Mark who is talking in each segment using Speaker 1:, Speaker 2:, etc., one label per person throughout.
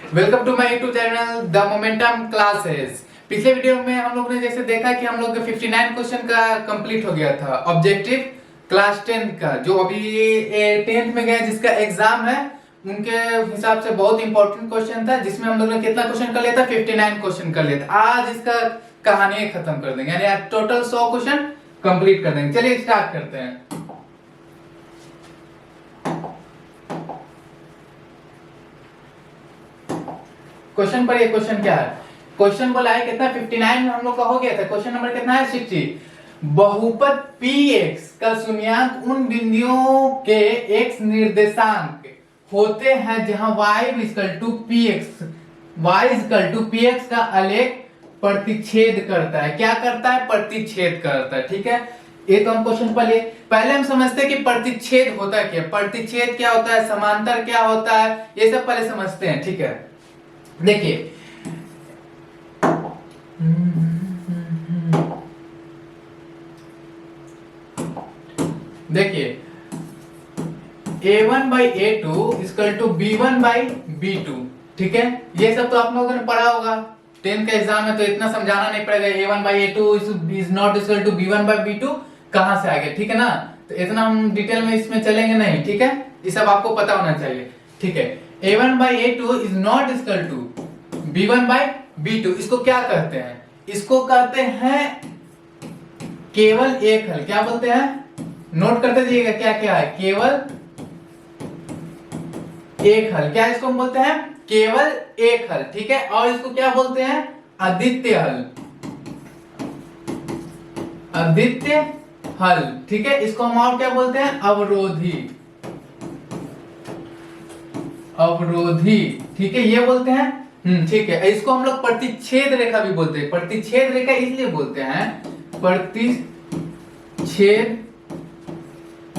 Speaker 1: Welcome to my YouTube channel the momentum classes. पिछले video में हम लोग ने जैसे देखा कि हम लोग 59 क्वेश्चन का कंप्लीट हो गया था ऑब्जेक्टिव क्लास 10 का, जो अभी 10th में गया जिसका एग्जाम है उनके हिसाब से बहुत इंपॉर्टेंट क्वेश्चन था, जिसमें हम लोग ने कितना क्वेश्चन कर लिया था, 59 क्वेश्चन कर लिया था। आज इसका कहानी खत्म कर देंगे, यानी आज टोटल 100 क्वेश्चन कंप्लीट कर देंगे। चलिए स्टार्ट करते हैं। क्वेश्चन पर ये क्वेश्चन क्या है? क्वेश्चन बोला है कितना 59 में हम लोग का हो गया था। क्वेश्चन नंबर कितना है? 60। बहुपद px का शून्यांक उन बिंदुओं के x निर्देशांक होते हैं जहां y px का आलेख प्रतिच्छेद करता है। क्या करता है? प्रतिच्छेद करता है। ठीक है, ये तो हम क्वेश्चन पहले हम समझते हैं कि प्रतिच्छेद होता है क्या, प्रतिच्छेद क्या होता है, समांतर क्या होता है, ये सब पहले समझते हैं। ठीक है, देखिए a1 by a2 equal to b1 by b2। ठीक है, ये सब तो आप लोगों ने पढ़ा होगा, 10 का एग्जाम है तो इतना समझाना नहीं पड़ेगा। a1 by a2 is not equal to b1 by b2 कहां से आ गया, ठीक है ना, तो इतना हम डिटेल में इसमें चलेंगे नहीं। ठीक है, ये सब आपको पता होना चाहिए। ठीक है, a1 by a2 is not equal to b1 by b2। इसको क्या कहते हैं? इसको कहते हैं केवल एक हल। क्या बोलते हैं? नोट करते जाइएगा क्या क्या है। केवल एक हल। क्या इसको हम बोलते हैं? केवल एक हल। ठीक है, और इसको क्या बोलते हैं? अद्वितीय हल। अद्वितीय हल। ठीक है, इसको हम और क्या बोलते हैं? अवरोधी। अवरोधी। ठीक है, ये बोलते हैं। ठीक है, इसको हम लोग प्रतिच्छेद रेखा भी बोलते हैं। प्रतिच्छेद रेखा इसलिए बोलते हैं, प्रतिच्छेद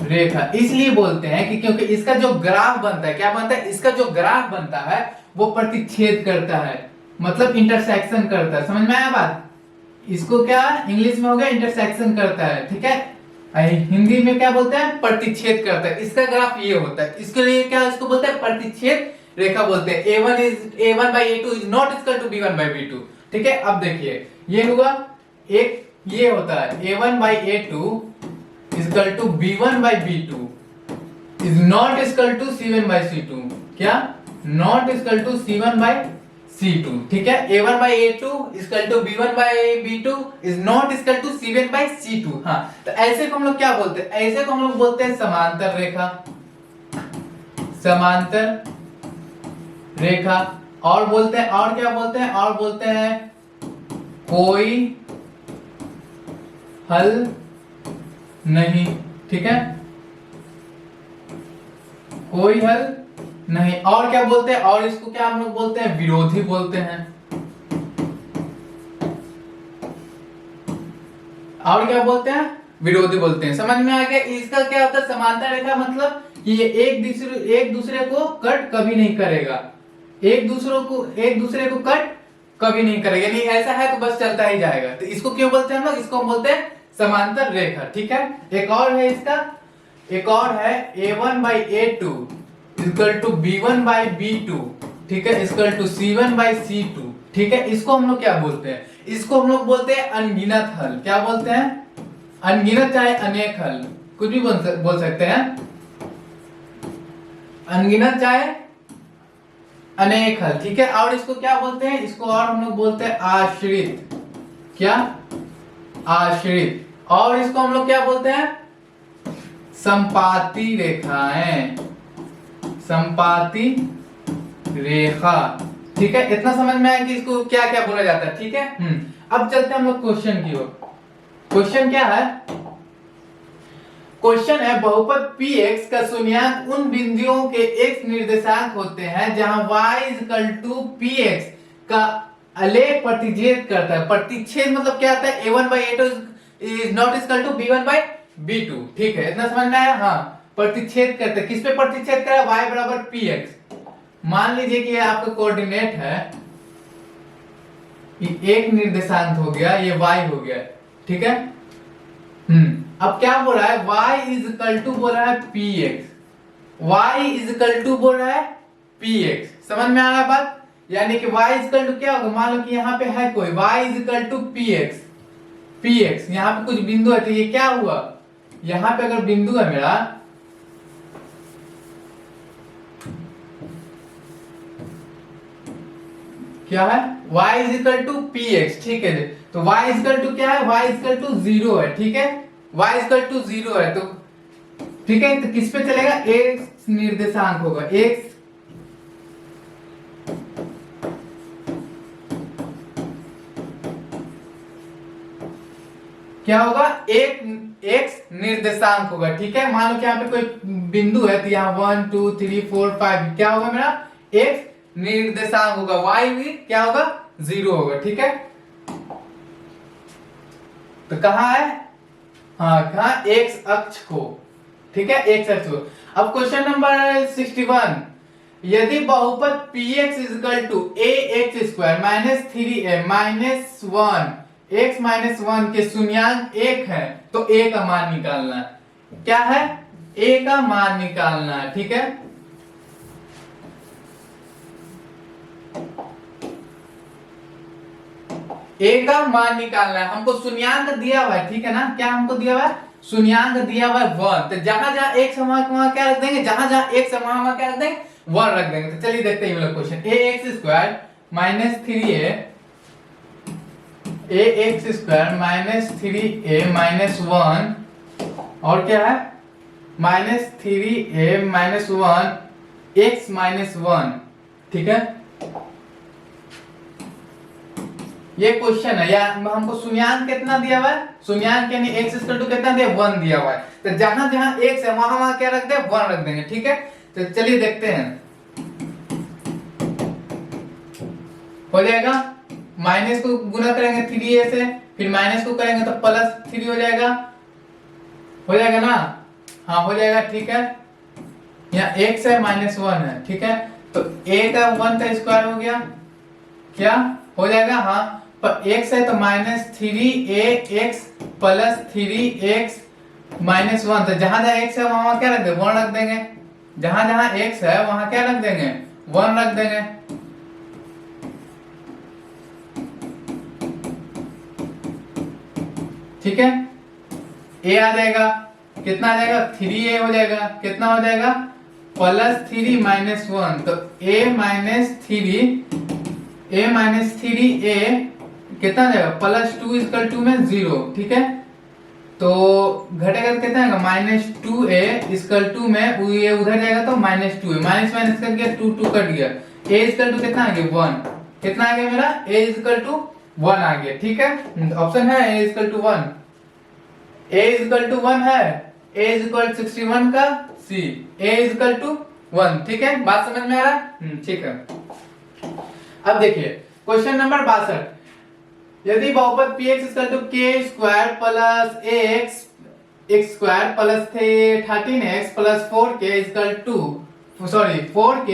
Speaker 1: रेखा इसलिए बोलते हैं कि क्योंकि इसका जो ग्राफ बनता है, क्या बनता है? इसका जो ग्राफ बनता है वो प्रतिच्छेद करता है, मतलब इंटरसेक्शन करता है। समझ में आया बात? इसको क्या इंग्लिश में हो गया? इंटरसेक्शन करता है। ठीक है, हिंदी में क्या बोलते हैं? प्रतिच्छेद करता है। इसका ग्राफ ये होता है, इसके लिए क्या इसको बोलते हैं? प्रतिच्छेद रेखा बोलते हैं। a1 by a2 is not equal to b1 by b2। ठीक है, अब देखिए ये हुआ एक, ये होता है a1 by a2 equal to b1 by b2 is not equal to c1 by c2। क्या? Not equal to c1 by c2। ठीक है, a1 by a2 equal to b1 by b2 is not equal to c1 by c2। हाँ, तो ऐसे को हम लोग क्या बोलते हैं? ऐसे को हम लोग बोलते हैं समांतर रेखा। समांतर रेखा। और बोलते हैं, और क्या बोलते हैं? और बोलते हैं कोई हल नहीं। ठीक है, कोई हल नहीं। और क्या बोलते हैं? और इसको क्या हम लोग बोलते हैं? विरोधी बोलते हैं। और क्या बोलते हैं? विरोधी बोलते हैं। समझ में आ गया? इसका क्या होता है? समांतर रेखा मतलब कि ये एक दूसरे को कट कभी नहीं करेगा। एक दूसरे को कट कभी नहीं करेगा, यानी ऐसा है तो बस चलता ही जाएगा। तो इसको क्यों बोलते हैं हम लोग? इसको हम बोलते हैं समांतर रेखा। ठीक है, एक और है इसका, एक और है a1 by a2 equal to b1 by b2। ठीक है, equal to c1 by c2। ठीक है, इसको हम लोग क्या बोलते हैं? इसको हम लोग बोलते हैं अनगिनत हल। क्या बोलते हैं? अनगिनत चाहे अनेक हल, कुछ भी बोल सकते हैं। अनगिनत चाहे अनेक हल। ठीक है, और इसको क्या बोलते हैं? इसको और हम लोग बोलते हैं आश्रित। क्या? आश्रित। और इसको हम लोग क्या बोलते हैं? संपाती रेखाएं। संपाती रेखा। ठीक है, इतना समझ में आया कि इसको क्या क्या बोला जाता है। ठीक है, अब चलते हैं हम लोग क्वेश्चन की ओर। क्वेश्चन क्या है? क्वेश्चन है बहुपद px का शून्यांक उन बिंदुओं के x निर्देशांक होते हैं जहां y इक्वल टू px का आलेख प्रतिच्छेद करता है। प्रतिच्छेद मतलब क्या होता है? a1 by a2 is not equal to b1 by b2। ठीक है, इतना समझ में आया? हाँ, प्रतिच्छेद करते हैं। किस पे प्रतिच्छेद कर रहा है? y बराबर px। मान लीजिए कि ये आपका कोऑर्डिनेट है, ये एक निर्देशांक हो गया, ये y हो गया। ठीक है, अब क्या बोल रहा है? y इज इक्वल टू बोल रहा है px। y is equal to बोल रहा है px। समझ में आ रहा है बात? यानी कि y इक्वल टू क्या होगा, मान लो कि यहाँ पे है कोई y इक्वल टू px यहाँ पे कुछ बिंदु है, तो ये क्या हुआ, यहाँ पे अगर बिंदु है मेरा, क्या है, y is equal to px, ठीक है। तो y इक्वल टू क्या है, y इक्वल टू 0 है, ठीक है, y इक्वल टू 0 है, तो ठीक है, तो किस पे चलेगा, x निर्देशांक होगा, x क्या होगा, एक x निर्देशांक होगा, ठीक है। मान लो कि यहाँ पे कोई बिंदु है, तो यहाँ 1 2 3 4 5 क्या होगा मेरा, x निर्देशांक होगा, y भी क्या होगा, 0 होगा, ठीक है। तो कहाँ है, हाँ कहाँ, x अक्ष को, ठीक है, x अक्ष को। अब क्वेश्चन नंबर 61, यदि बहुपद px equal to ax square minus 3a minus 1 x minus 1 के शून्यांक 1 है, तो a का मान निकालना है, क्या है, a का मान निकालना है, ठीक है। a का मान निकालना है, हमको शून्यांक दिया हुआ है, ठीक है ना, क्या हमको दिया हुआ है, शून्यांक दिया हुआ है 1, तो जहां जहां x है वहां क्या रख देंगे, जहां जहां x है वहां क्या रख देंगे, 1 रख देंगे। तो चलिए देखते हैं ये वाला question, ax square minus 3a minus 1 और क्या है, minus 3a minus 1 x minus 1, ठीक है। ये क्वेश्चन है, या हमको शून्यांक कितना दिया हुआ है, शून्यांक यानी x इक्वल टू कितना दिया, 1 दिया हुआ है, तो जहां जहां x है वहां वहां क्या रख दे, 1 रख देंगे, ठीक है। तो चलिए देखते हैं, हो जाएगा, माइनस को गुना करेंगे 3a से, फिर माइनस को करेंगे तो प्लस 3 हो जाएगा ना, हाँ हो जाएगा, ठीक है। यहाँ x है माइनस 1 है, ठीक है, तो a का 1 का स्क्वायर हो गया, क्या हो जाएगा, हाँ, पर x है तो minus 3ax plus 3x minus 1, तो जहां जहां x है वहां क्या रख देंगे, 1 रख देंगे, जहां जहां x है वहां क्या रख देंगे, 1 रख देंगे, ठीक है। a आ जाएगा, कितना आ जाएगा, 3a हो जाएगा, कितना हो जाएगा, प्लस 3 माइनस 1, तो a माइनस 3a कितना आ जाएगा, प्लस 2 इक्वल टू में 0, ठीक है। तो घटेगा तो कितना आएगा, माइनस 2a इक्वल टू में ये उधर जाएगा तो minus 2a, minus minus cut गया, 2 कट गया, a इक्वल टू कितना आ गया, 1, कितना आ गया मेरा, a इक्वल टू 1 आ गया, ठीक है। ऑप्शन है a equal to 1, a equal to 1 है, a इक्वल 61 का c, a इक्वल टू 1, ठीक है, बात समझ में आ रहा, ठीक है। अब देखिए क्वेश्चन नंबर 62, यदि बहुपद px equal to k square plus x square plus 13x plus 4k equal to 4k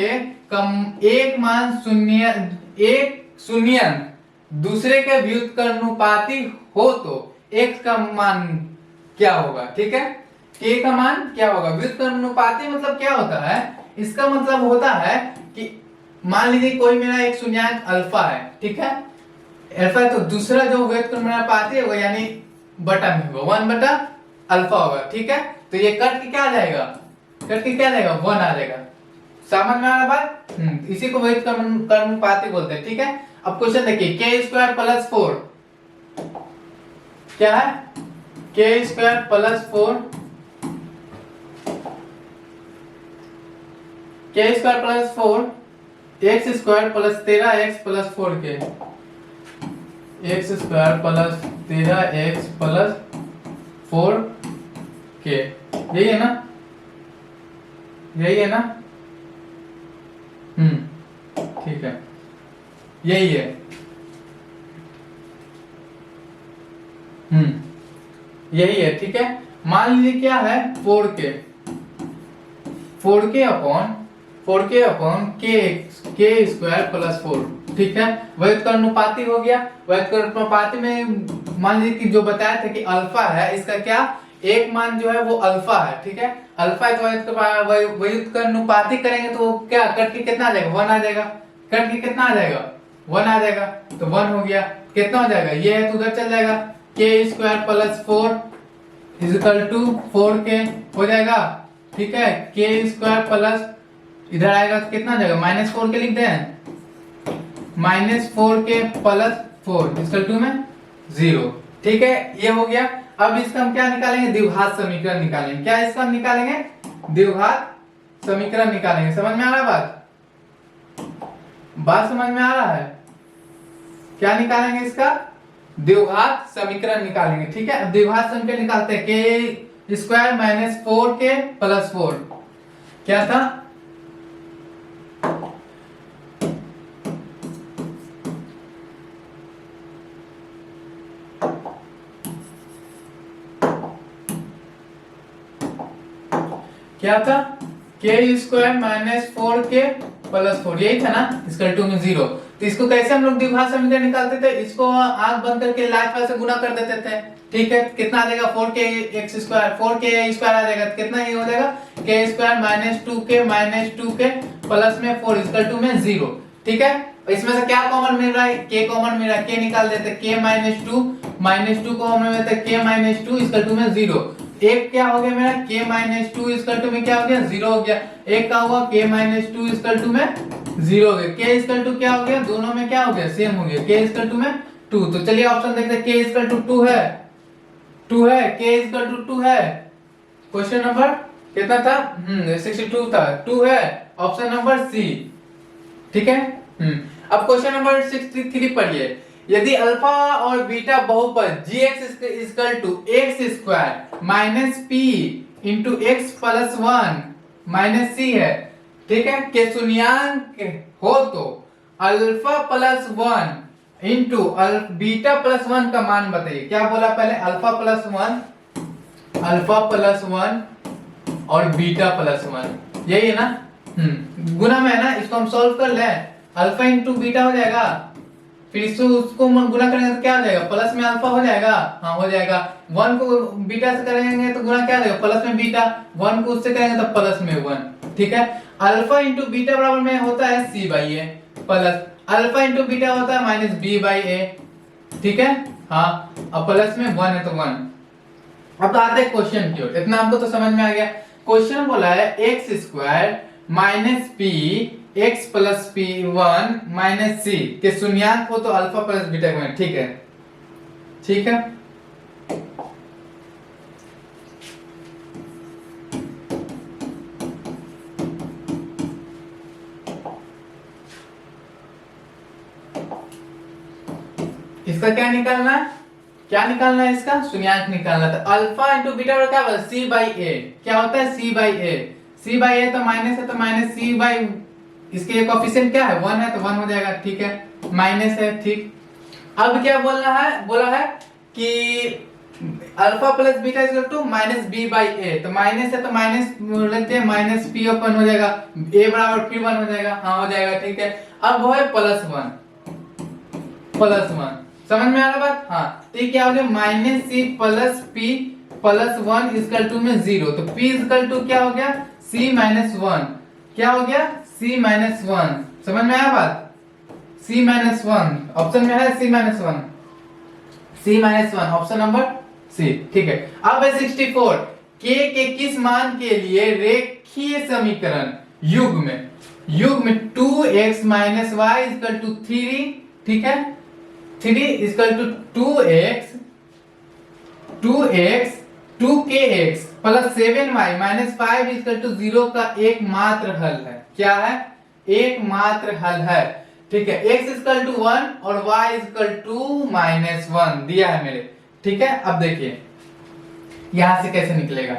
Speaker 1: कम एक मान शून्य दूसरे के व्युत्क्रमानुपाती हो तो x का मान क्या होगा, ठीक है, k का मान क्या होगा। व्युत्क्रमानुपाती मतलब क्या होता है, इसका मतलब होता है कि मान लीजिए कोई मेरा एक शून्यांक अल्फा है, ठीक है, अल्फा है, तो दूसरा जो व्युत्क्रमानुपाती होगा यानी बटा में होगा, 1 बटा अल्फा होगा, ठीक है। तो ये कट के क्या आ जाएगा, 1 आ जाएगा, समझ में आ रहा बात, इसी को व्युत्क्रमानुपाती बोलते हैं, ठीक है। अब क्वेश्चन देखिए, k स्क्वायर प्लस 4 क्या है, k square plus 4, k square plus 4 x square plus 13x plus 4k, x square plus 13x plus 4k, यही है ना, ठीक है, यही है, यही है, ठीक है। मान लीजिए क्या है, 4k upon k square plus 4, ठीक है, व्युत्क्रमानुपाती हो गया। व्युत्क्रमानुपाती में मान लीजिए कि जो बताया था कि अल्फा है, इसका क्या एक मान जो है वो अल्फा है, ठीक है, अल्फा है तो व्युत्क्रमानुपाती करेंगे तो क्या कट के कितना आ जाएगा, 1 आ जाएगा, कट के कितना आ जाएगा 1 आ जाएगा, तो 1 हो गया। कितना हो जाएगा, ये है तो उधर चल जाएगा, के square plus 4 is equal to 4k हो जाएगा। ठीक है, के स्क्वायर प्लस इधर आएगा तो कितना आ जाएगा -4 के लिख दें, -4k प्लस 4 इजिकल टू में 0। ठीक है, ये हो गया। अब इसका हम क्या निकालेंगे, द्विघात समीकरण निकालेंगे। क्या इसका हम निकालेंगे, द्विघात समीकरण निकालेंगे। समझ में आ रहा है बात समझ में आ रहा है। क्या निकालेंगे, इसका द्विघात समीकरण निकालेंगे। ठीक है, अब द्विघात समीकरण निकालते हैं, के स्क्वायर -4k प्लस 4 क्या था, क्या था, के स्क्वायर -4k प्लस 4 यही था ना, इसका 2 में 0। तो इसको कैसे हम लोग द्विघात समीकरण निकालते थे, इसको आंख बंद करके लाइफ से गुना कर देते थे। ठीक है, कितना आ जाएगा 4k x square, 4k square आ जाएगा, तो कितना ये हो जाएगा k स्क्वायर -2k प्लस में 4 इसका 2 में 0। ठीक है, इसमें से क्या कॉमन मिल रहा है, k कॉमन मिल रहा है, k निकाल देते, k -2 कॉमन में k -2 इसका 2 में 0। एक क्या हो गया मेरा, k -2 इसकल टू में क्या हो गया 0 हो गया। एक का हुआ k -2 इसकल टू में 0 हो गया। k इसकल टू क्या हो गया, दोनों में क्या हो गया सेम हो गया, k इसकल टू में 2। तो चलिए ऑप्शन देखते हैं, k इसकल टू 2 है, 2 है, k इसकल टू 2 है। क्वेश्चन नंबर कितना था, 62 था, 2 है, ऑप्शन नंबर सी। ठीक है, अब क्वेश्चन नंबर 63 पढ़िए। यदि अल्फा और बीटा बहुपद gx equal to x square minus p into x plus 1 minus c है, ठीक है, के शून्यांक हो तो alpha plus 1 into beta plus 1 का मान बताइए। क्या बोला पहले, अल्फा प्लस 1 और बीटा प्लस 1, यही है ना, गुना में है ना, इसको हम सॉल्व कर ले, अल्फा इंटू बीटा हो जाएगा, फिर उसको गुना करेंगे तो क्या हो जाएगा, प्लस में अल्फा हो जाएगा, हाँ हो जाएगा। 1 को बीटा से करेंगे तो गुना क्या हो जाएगा, प्लस में बीटा, 1 को उससे करेंगे तो प्लस में 1। ठीक है, अल्फा इंटू बीटा बराबर में होता है c/a plus alpha into beta होता है माइनस b/a। ठीक है, हाँ, अब प्लस में 1 है तो 1। अब आते हैं क्वेश्चन की ओर, इतना हमको तो समझ में आ गया। क्वेश्चन बोला है x square minus p x plus p 1 minus c के शून्यांक हो तो अल्फा प्लस बीटा का। ठीक है, ठीक है, इसका क्या निकालना है, क्या निकालना है, इसका शून्यांक निकालना था। अल्फा इंटू बीटा क्या होता है, c/a, क्या होता है c/a, c/a तो माइनस है तो माइनस c/ इसके कोएफिशिएंट क्या है 1 है तो 1 हो जाएगा। ठीक है, माइनस है, ठीक। अब क्या बोलना है, बोला है कि alpha plus beta equal to minus b/a, तो माइनस है तो माइनस लेते हैं, माइनस p अपन हो जाएगा, a बराबर फिर 1 हो जाएगा, हाँ हो जाएगा। ठीक है, अब वो है प्लस 1 समझ में आ रहा बात, हाँ। तो ये क्या हो गया minus c plus p plus 1 equal to में 0, तो p इक्वल टू क्या हो गया c माइनस 1, क्या हो गया c माइनस 1। समझ में आया बात, c माइनस 1 ऑप्शन में है, c minus 1 option number C. ठीक है, अब है 64, k के किस मान के लिए रेखीय समीकरण युग्म 2x minus y equal to 3, ठीक है, 3 equal to 2kx plus 7y minus 5 equal to 0 का एकमात्र हल है। क्या है, एकमात्र हल है। ठीक है, x इक्वल टू 1 और y इक्वल टू माइनस 1 दिया है मेरे। ठीक है, अब देखिए यहां से कैसे निकलेगा,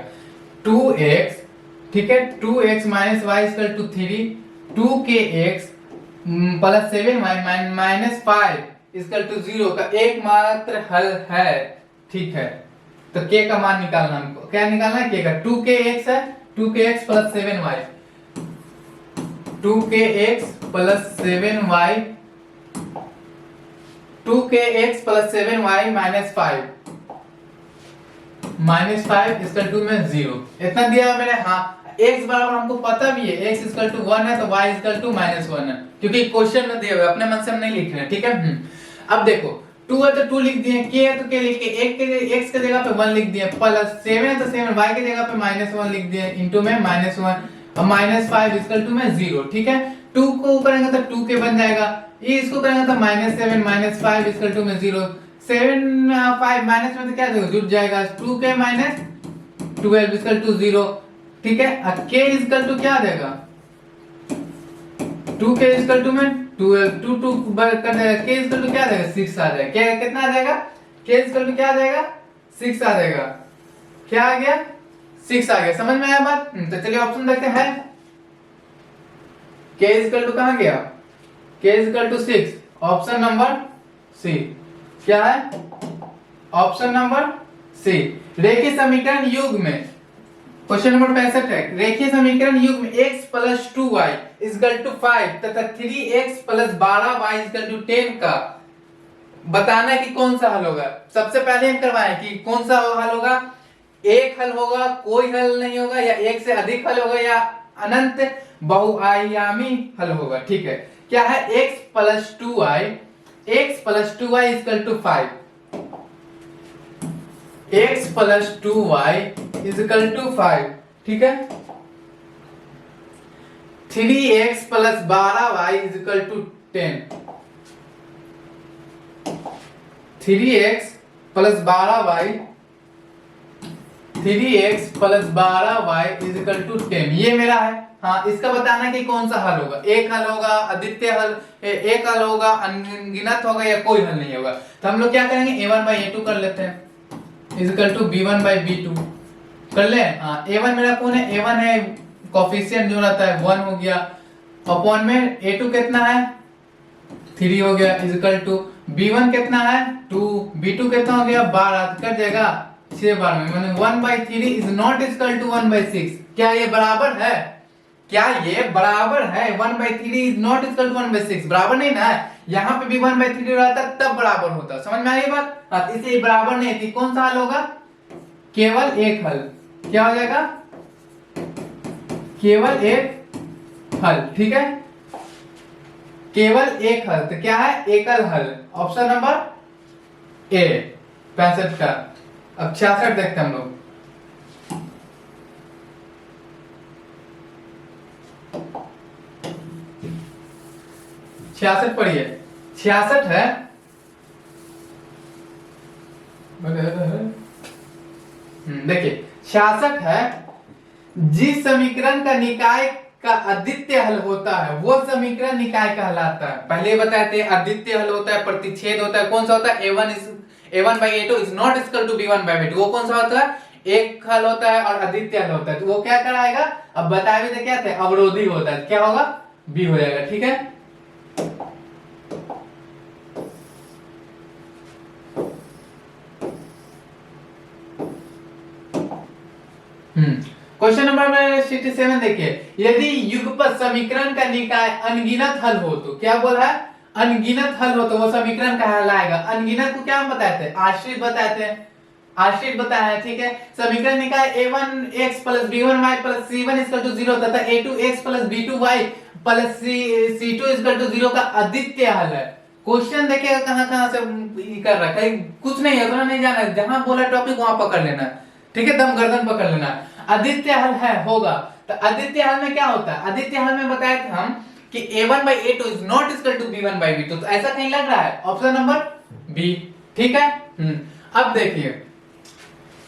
Speaker 1: 2x, ठीक है, 2x minus y equal to 3, 2kx plus 7y minus 5 equal to 0 का एकमात्र हल है। ठीक है, तो k का मान निकालना हमको, क्या निकालना है, k का 2kx है, 2kx plus 7y, 2kx plus 7y, 2kx plus 7y minus 5 equal to में 0, इतना दिया है मैंने। हाँ, x बराबर हमको पता भी है x इक्वल टू 1 है तो y इक्वल टू -1 है, क्योंकि क्वेश्चन में दिए हुए अपने मन से हम नहीं लिख रहे हैं, ठीक है। अब देखो 2 है तो 2 लिख दिए, k है तो k लिख के x के जगह पे 1 लिख दिए, प्लस 7 है तो 7 y के जगह पे -1 लिख दिए, इनटू में -1 और -5 इक्वल टू में 0, ठीक है। 2 को करेंगे तो 2k बन जाएगा, ये इसको करेंगे तो -7 -5 इक्वल टू में 0, 7 5 माइनस में तो क्या देगा जुड़ जाएगा, 2k - 12 इक्वल टू 0, ठीक है। अब k इक्वल टू क्या देगा, 2k इक्वल टू में 12 2 2 कर देगा, k इक्वल टू क्या देगा 6 आ जाएगा, क्या कितना आ जाएगा, k इक्वल टू क्या आ जाएगा 6 आ जाएगा, क्या आ गया 6 आ गया, समझ में आया बात। तो चलिए ऑप्शन देखते हैं, k इक्वल टू कहां गया, k equal to 6, option number C, क्या है ऑप्शन नंबर सी। रेखीय समीकरण युग में क्वेश्चन नंबर 65 है, रेखीय समीकरण युग में x + 2y = 5 तथा 3x + 12y = 10 का बताना है कि कौन सा हल होगा। सबसे पहले हम करवाएं कि कौन सा हल होगा, एक हल होगा, कोई हल नहीं होगा, या एक से अधिक हल होगा, या अनंत बहुआयामी हल होगा, ठीक है। क्या है x + 2y = 5, x + 2y = 5, ठीक है। 3x + 12y = 10, 3x + 12y 3x + 12y = 10, ये मेरा है। हाँ, इसका बताना है कि कौन सा हल होगा, एक हल होगा, अद्वितीय हल, एक हल होगा, अनगिनत होगा, या कोई हल नहीं होगा। तो हम लोग क्या करेंगे, a1/a2 कर लेते हैं = b1/b2 कर ले। हाँ, a1 मेरा कौन है, a1 है कोफिशिएंट जो रहता है 1 हो गया, अपॉन में a2 कितना है 3 हो गया, = b1 कितना है 2, b2 कितना हो गया 12, कट जाएगा 6 बार में, माने 1/3 इज नॉट इक्वल टू 1/6। क्या ये बराबर है, क्या ये बराबर है, 1/3 इज नॉट इक्वल टू 1/6, बराबर नहीं ना है। यहाँ पे भी 1/3 रहता तब बराबर होता, समझ में आ गई बात। हाँ, इसलिए बराबर नहीं थी, कौन सा हल होगा, केवल एक हल, क्या हो जाएगा केवल एक हल, ठीक है, केवल एक हल। तो क्या है एकल हल, ऑप्शन नंबर ए 65 का। अब 66 देखते हैं हम लोग, छियासठ पढ़िए, 66 है, देखिए 66 है, जिस समीकरण का निकाय का अद्वितीय हल होता है वो समीकरण निकाय कहलाता है। पहले बताए थे अद्वितीय हल होता है, प्रतिच्छेद होता है, कौन सा होता है, a1/a2 is not equal to b1/b2, वो कौन सा होता है, एक हल होता है और अद्वितीय हल होता है। तो वो क्या कराएगा, अब बताए भी थे क्या थे, अवरोधी होता है, क्या होगा b हो जाएगा, ठीक है। क्वेश्चन नंबर 67 देखिए, यदि युगपत समीकरण का निकाय अनगिनत हल हो तो, क्या बोल रहा है, अनगिनत हल हो तो वो समीकरण कहलाएगा। अनगिनत को क्या हम बताए थे, आश्रित बताए थे, आश्रित बताया है, ठीक है। समीकरण निकाय a1x + b1y + c1 = 0 तथा a2x + b2y + c2 = 0 का अद्वितीय हल है। क्वेश्चन देखिएगा कहां से कर रहा है, कहीं कुछ नहीं है, तो नहीं जाना, जहां बोला टॉपिक वहां पकड़ लेना, ठीक है, दम गर्दन पकड़ लेना। अद्वितीय हल है होगा, तो अद्वितीय हल में क्या होता है, अद्वितीय हल में बताए थे हम कि a1/a2 is not equal to b1/b2, तो ऐसा कहीं लग रहा है, ऑप्शन नंबर बी, ठीक है। अब देखिए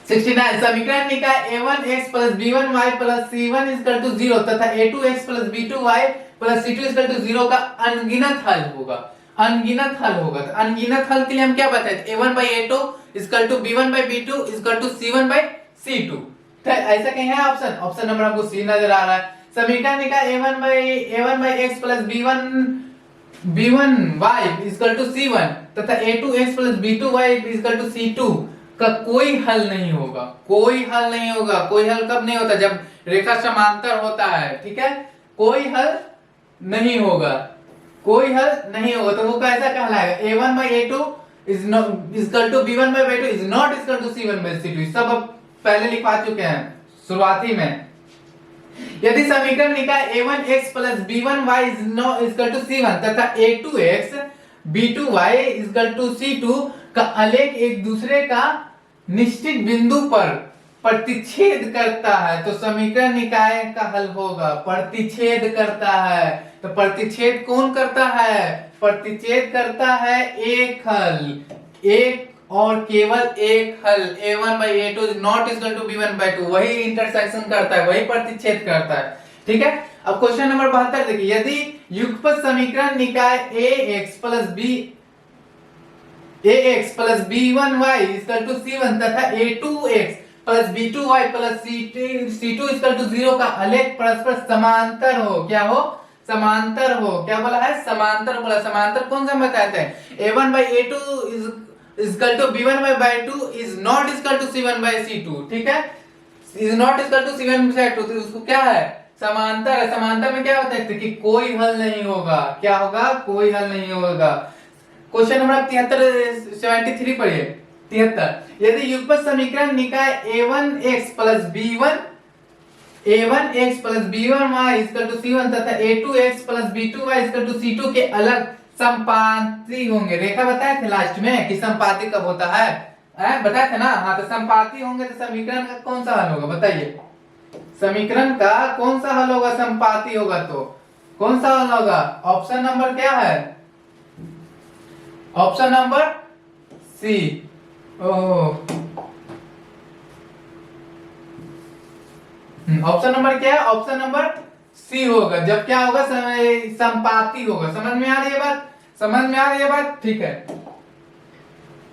Speaker 1: 69, समीकरण निकाय a1x + b1y + c1 = 0 तथा a2x + b2y + c2 = 0 का अनगिनत हल होगा, अनगिनत हल होगा। तो अनगिनत हल के लिए हम क्या बताए थे, a1/a2 = b1/b2 = c1/c2, तो ऐसा कहीं है ऑप्शन, ऑप्शन नंबर आपको सी नजर आ रहा है। समीकरण निकाय a1/x + b1y = c1 तथा a2x + b2y = c2 का कोई हल नहीं होगा, कोई हल नहीं होगा। कोई हल कब नहीं होता, जब रेखा समांतर होता है, ठीक है, कोई हल नहीं होगा, कोई हल नहीं होगा। तो वो कैसा कहलाएगा, a1/a2 = b1/b2 is not equal to c1/c2, सब अब पहले लिखवा चुके हैं शुरुआती में। यदि समीकरण निकाय a1x plus b1y equal to c1 तथा a2x b2y equal to c2 का आलेख एक दूसरे का निश्चित बिंदु पर प्रतिच्छेद करता है तो समीकरण निकाय का हल होगा। प्रतिच्छेद करता है तो प्रतिच्छेद कौन करता है? प्रतिच्छेद करता है एक हल, एक और केवल एक हल a1/a2 is not equal to b1/2, वही इंटरसेक्शन करता है, वही प्रतिच्छेद करता है। ठीक है, अब क्वेश्चन नंबर 72 देखिए, यदि युगपत समीकरण निकाय ax plus b1y equal to c1 तथा a2x plus b2y plus c2 equal to 0 का आलेख परस्पर समांतर हो, क्या हो? समांतर हो। क्या बोला है? समांतर बोला। समांतर कौन सा बताते हैं? a1/a2 equal to b1/2 is not equal to c1/c2। ठीक है, is not equal to c1/2 तो उसको क्या है? समांतर है। समांतर में क्या होता है कि कोई हल नहीं होगा। क्या होगा? कोई हल नहीं होगा। क्वेश्चन नंबर 73 पढ़िए। 73, यदि युगपत समीकरण निकाय a1x plus b1y equal to c1 तथा a2x plus b2y equal to c2 के अलग संपाती होंगे। रेखा बताए थे लास्ट में कि संपाती कब होता है, बताए थे ना? हाँ, तो संपाती होंगे तो समीकरण का कौन सा हल होगा बताइए? समीकरण का कौन सा हल होगा? संपाती होगा तो कौन सा हल होगा? ऑप्शन नंबर क्या है? Option number C. Option number क्या है? ऑप्शन नंबर सी होगा। जब क्या होगा? संपाती होगा। समझ में आ रही है बात? समझ में आ रही है बात? ठीक है,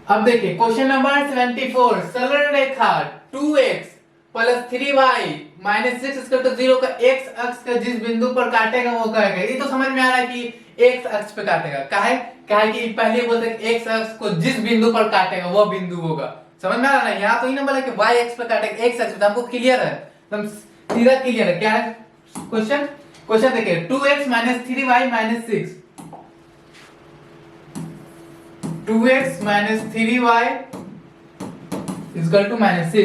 Speaker 1: अब देखिए क्वेश्चन नंबर 74, सरल रेखा 2x plus 3y minus 6 equal to 0 का x अक्ष का जिस बिंदु पर काटेगा वो कहेगा। ये तो समझ में आ रहा है कि x अक्ष पे काटेगा। काहे कि पहले बोलते हैं x अक्ष को जिस बिंदु पर काटेगा वो बिंदु होगा। समझ में आ रहा है? यहाँ तो ही ना बोला कि y अक्ष पे काटेगा, x अक्ष पे। हमको क्लियर है, एकदम सीधा क्लियर है। क्या है क्वेश्चन देखिए, 2x minus 3y minus 6, 2x minus 3y equal to minus 6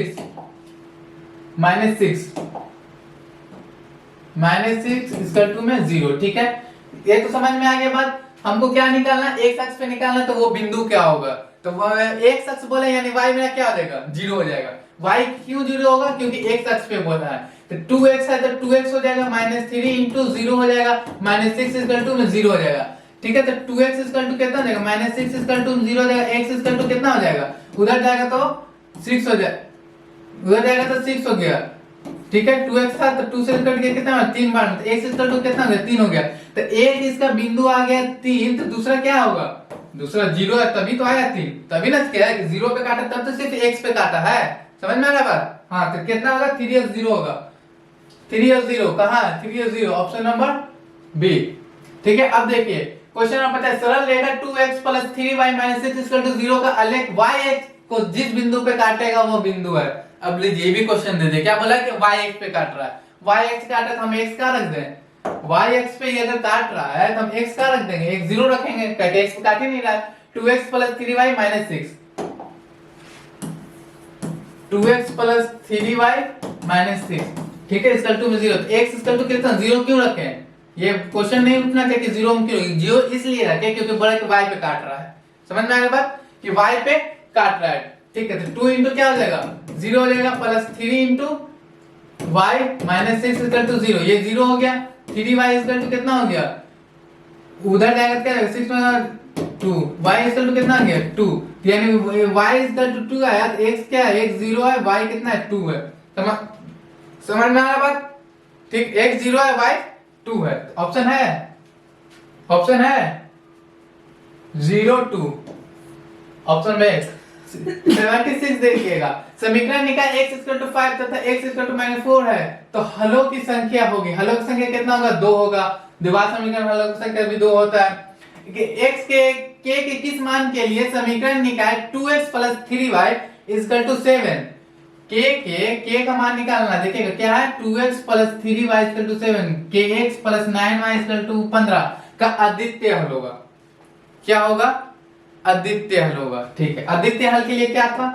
Speaker 1: equal to में 0। ठीक है, ये तो समझ में आ गया बात। हमको क्या निकालना? x अक्ष पे निकालना, तो वो बिंदु क्या होगा? तो x अक्ष बोले यानी y मेरा क्या हो जाएगा? 0 हो जाएगा। y क्यों 0 होगा? क्योंकि x अक्ष पे बोला है। तो 2x है तो 2x हो जाएगा, माइनस 3 इंटू 0 हो जाएगा, माइनस 6 इक्वल टू में 0 हो जाएगा। ठीक है, तो 2x इक्वल टू कितना हो जाएगा? माइनस 6 इक्वल टू 0 हो जाएगा। x इक्वल टू कितना हो जाएगा? उधर जाएगा तो 6 हो जाएगा, उधर जाएगा तो 6 हो गया। ठीक है, 2x था तो 2 से कट गया, कितना हुआ? 3 बार। तो x इक्वल टू कितना हो गया? 3 हो गया। तो एक इसका बिंदु आ गया 3, तो दूसरा क्या होगा? दूसरा 0 है, तभी तो आया 3। तभी ना क्या है कि 0 पे काटा, तब तो सिर्फ x पे काटा है। समझ में आ रहा है बात? हाँ, तो कितना होगा? 3 और 0 होगा। 3 और 0 कहाँ है? 3 और 0 ऑप्शन नंबर बी। ठीक है, अब देखिए क्वेश्चन नंबर 50, सरल रेखा 2x plus 3y minus 6 equal to 0 का आलेख y को जिस बिंदु पे काटेगा वो बिंदु है। अब लीजिए ये भी क्वेश्चन दे दे। क्या बोला कि y x पे काट रहा है। y x काटा तो हम x का रख दें। y x पे अगर काट रहा है तो हम x का रख देंगे, x 0 रखेंगे, क्योंकि x पे काट ही नहीं रहा है। 2x plus 3y minus 6, 2x plus 3y minus 6। ठीक है, इक्वल टू में 0। तो x इक्वल टू कितना? 0 क्यों रखे? ये क्वेश्चन नहीं उठना चाहिए कि 0 हम क्यों? 0 इसलिए रखे क्योंकि बोला कि y पे काट रहा है। समझ में आ गया बात कि y पे काट रहा है। ठीक है, तो 2 इंटू क्या हो जाएगा? 0 हो जाएगा, plus 3 into y minus 6 equal to 0। ये 0 हो गया। 3y इक्वल टू कितना हो गया? उधर जाएगा क्या? 6 में 2, y इक्वल टू कितना आ गया? 2। यानी y इक्वल टू 2 आया तो x क्या है? x 0 है, y कितना है? 2 है। समझ में आ रहा बात? ठीक, x 0 है, y 2 है। ऑप्शन है 0 2, ऑप्शन में 76 देखिएगा। समीकरण निकाय x इक्वल टू 5 तथा x इक्वल टू -4 है तो हलों की संख्या होगी। हलों की संख्या कितना होगा? 2 होगा। द्विघात समीकरण हलों की संख्या भी 2 होता है। कि x के किस मान के लिए समीकरण निकाय 2x plus 3y equal to 7। k का मान निकालना। देखिएगा क्या है? 2x plus 3y equal to 7, kx plus 9y equal to 15 का अद्वितीय हल होगा। क्या होगा? अद्वितीय हल होगा। ठीक है, अद्वितीय हल के लिए क्या था?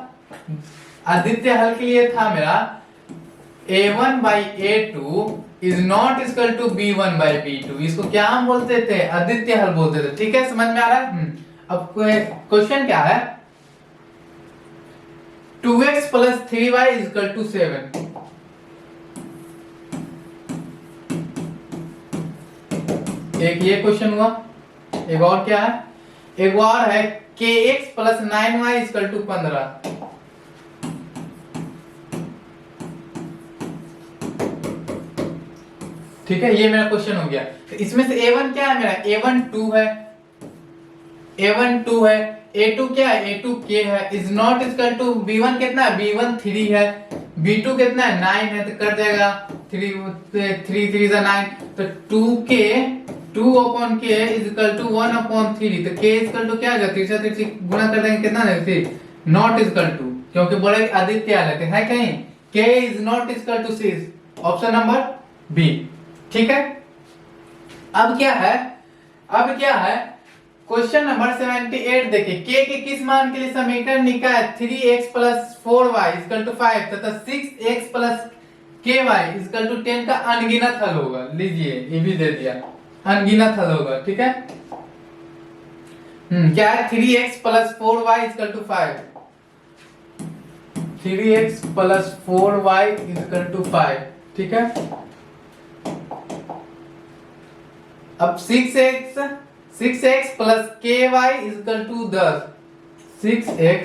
Speaker 1: अद्वितीय हल के लिए था मेरा a1/a2 is not equal to b1/b2। इसको क्या हम बोलते थे? अद्वितीय हल बोलते थे। ठीक है, समझ में आ रहा है? अब क्वेश्चन क्या है? 2x + 3y = 7। एक ये क्वेश्चन हुआ। एक और क्या है? एक और है kx + 9y = 15। ठीक है, ये मेरा क्वेश्चन हो गया। तो इसमें से a1 क्या है मेरा? a1 2 है, a1 2 है, a2 क्या है? a2 k है। Is not equal to b1 कितना है? b1 3 है, b2 कितना है? 9 है। तो कर देगा 3 3 9। तो 2k 2/k = 1/3। तो k = क्या आ गया? 3 गुणा कर देंगे, कितना है? नॉट इक्वल टू, क्योंकि बोले आदित्य आ लेते हैं कहीं, k is not equal to 6। Option number B. ठीक है, अब क्या है? क्वेश्चन नंबर 78 देखिए। k के किस मान के लिए समीकरण निकाय 3x + 4y = 5 तथा 6x + ky = 10 का अनगिनत हल होगा। लीजिए, ये भी दे दिया, अनगिनत हल होगा। ठीक है, क्या है? 3x + 4y = 5। 3x + 4y = 5। ठीक है, अब 6x + ky = 10। 6x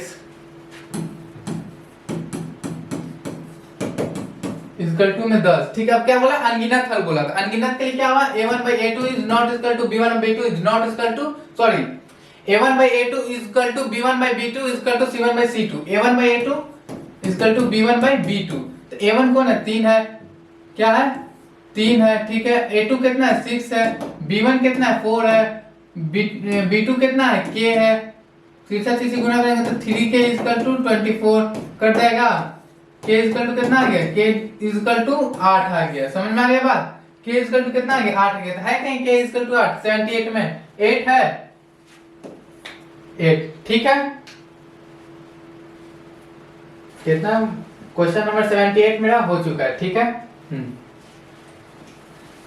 Speaker 1: में 10। ठीक है, अब क्या बोला? अनगिनत हल बोला। तो अनगिनत के लिए क्या हुआ? a1/a2 is not equal to b1/b2 is not equal to, sorry, a1/a2 is equal to b1/b2 is equal to c1/c2। a1/a2 is equal to b1/b2। तो a1 कौन है? 3 है। क्या है? 3 है। ठीक है, a2 कितना है? 6 है। b1 कितना है? 4 है। b2 कितना है? k है। 3 से गुणा करेंगे तो 3k = 24 कट जाएगा। k = कितना आ गया? k = 8 आ गया। समझ में आ गया बात? k = कितना आ गया? 8 आ गया। तो है कहीं k = 8? 78 में 8 है, 8। ठीक है, कितना? क्वेश्चन नंबर 78 मेरा हो चुका है। ठीक है,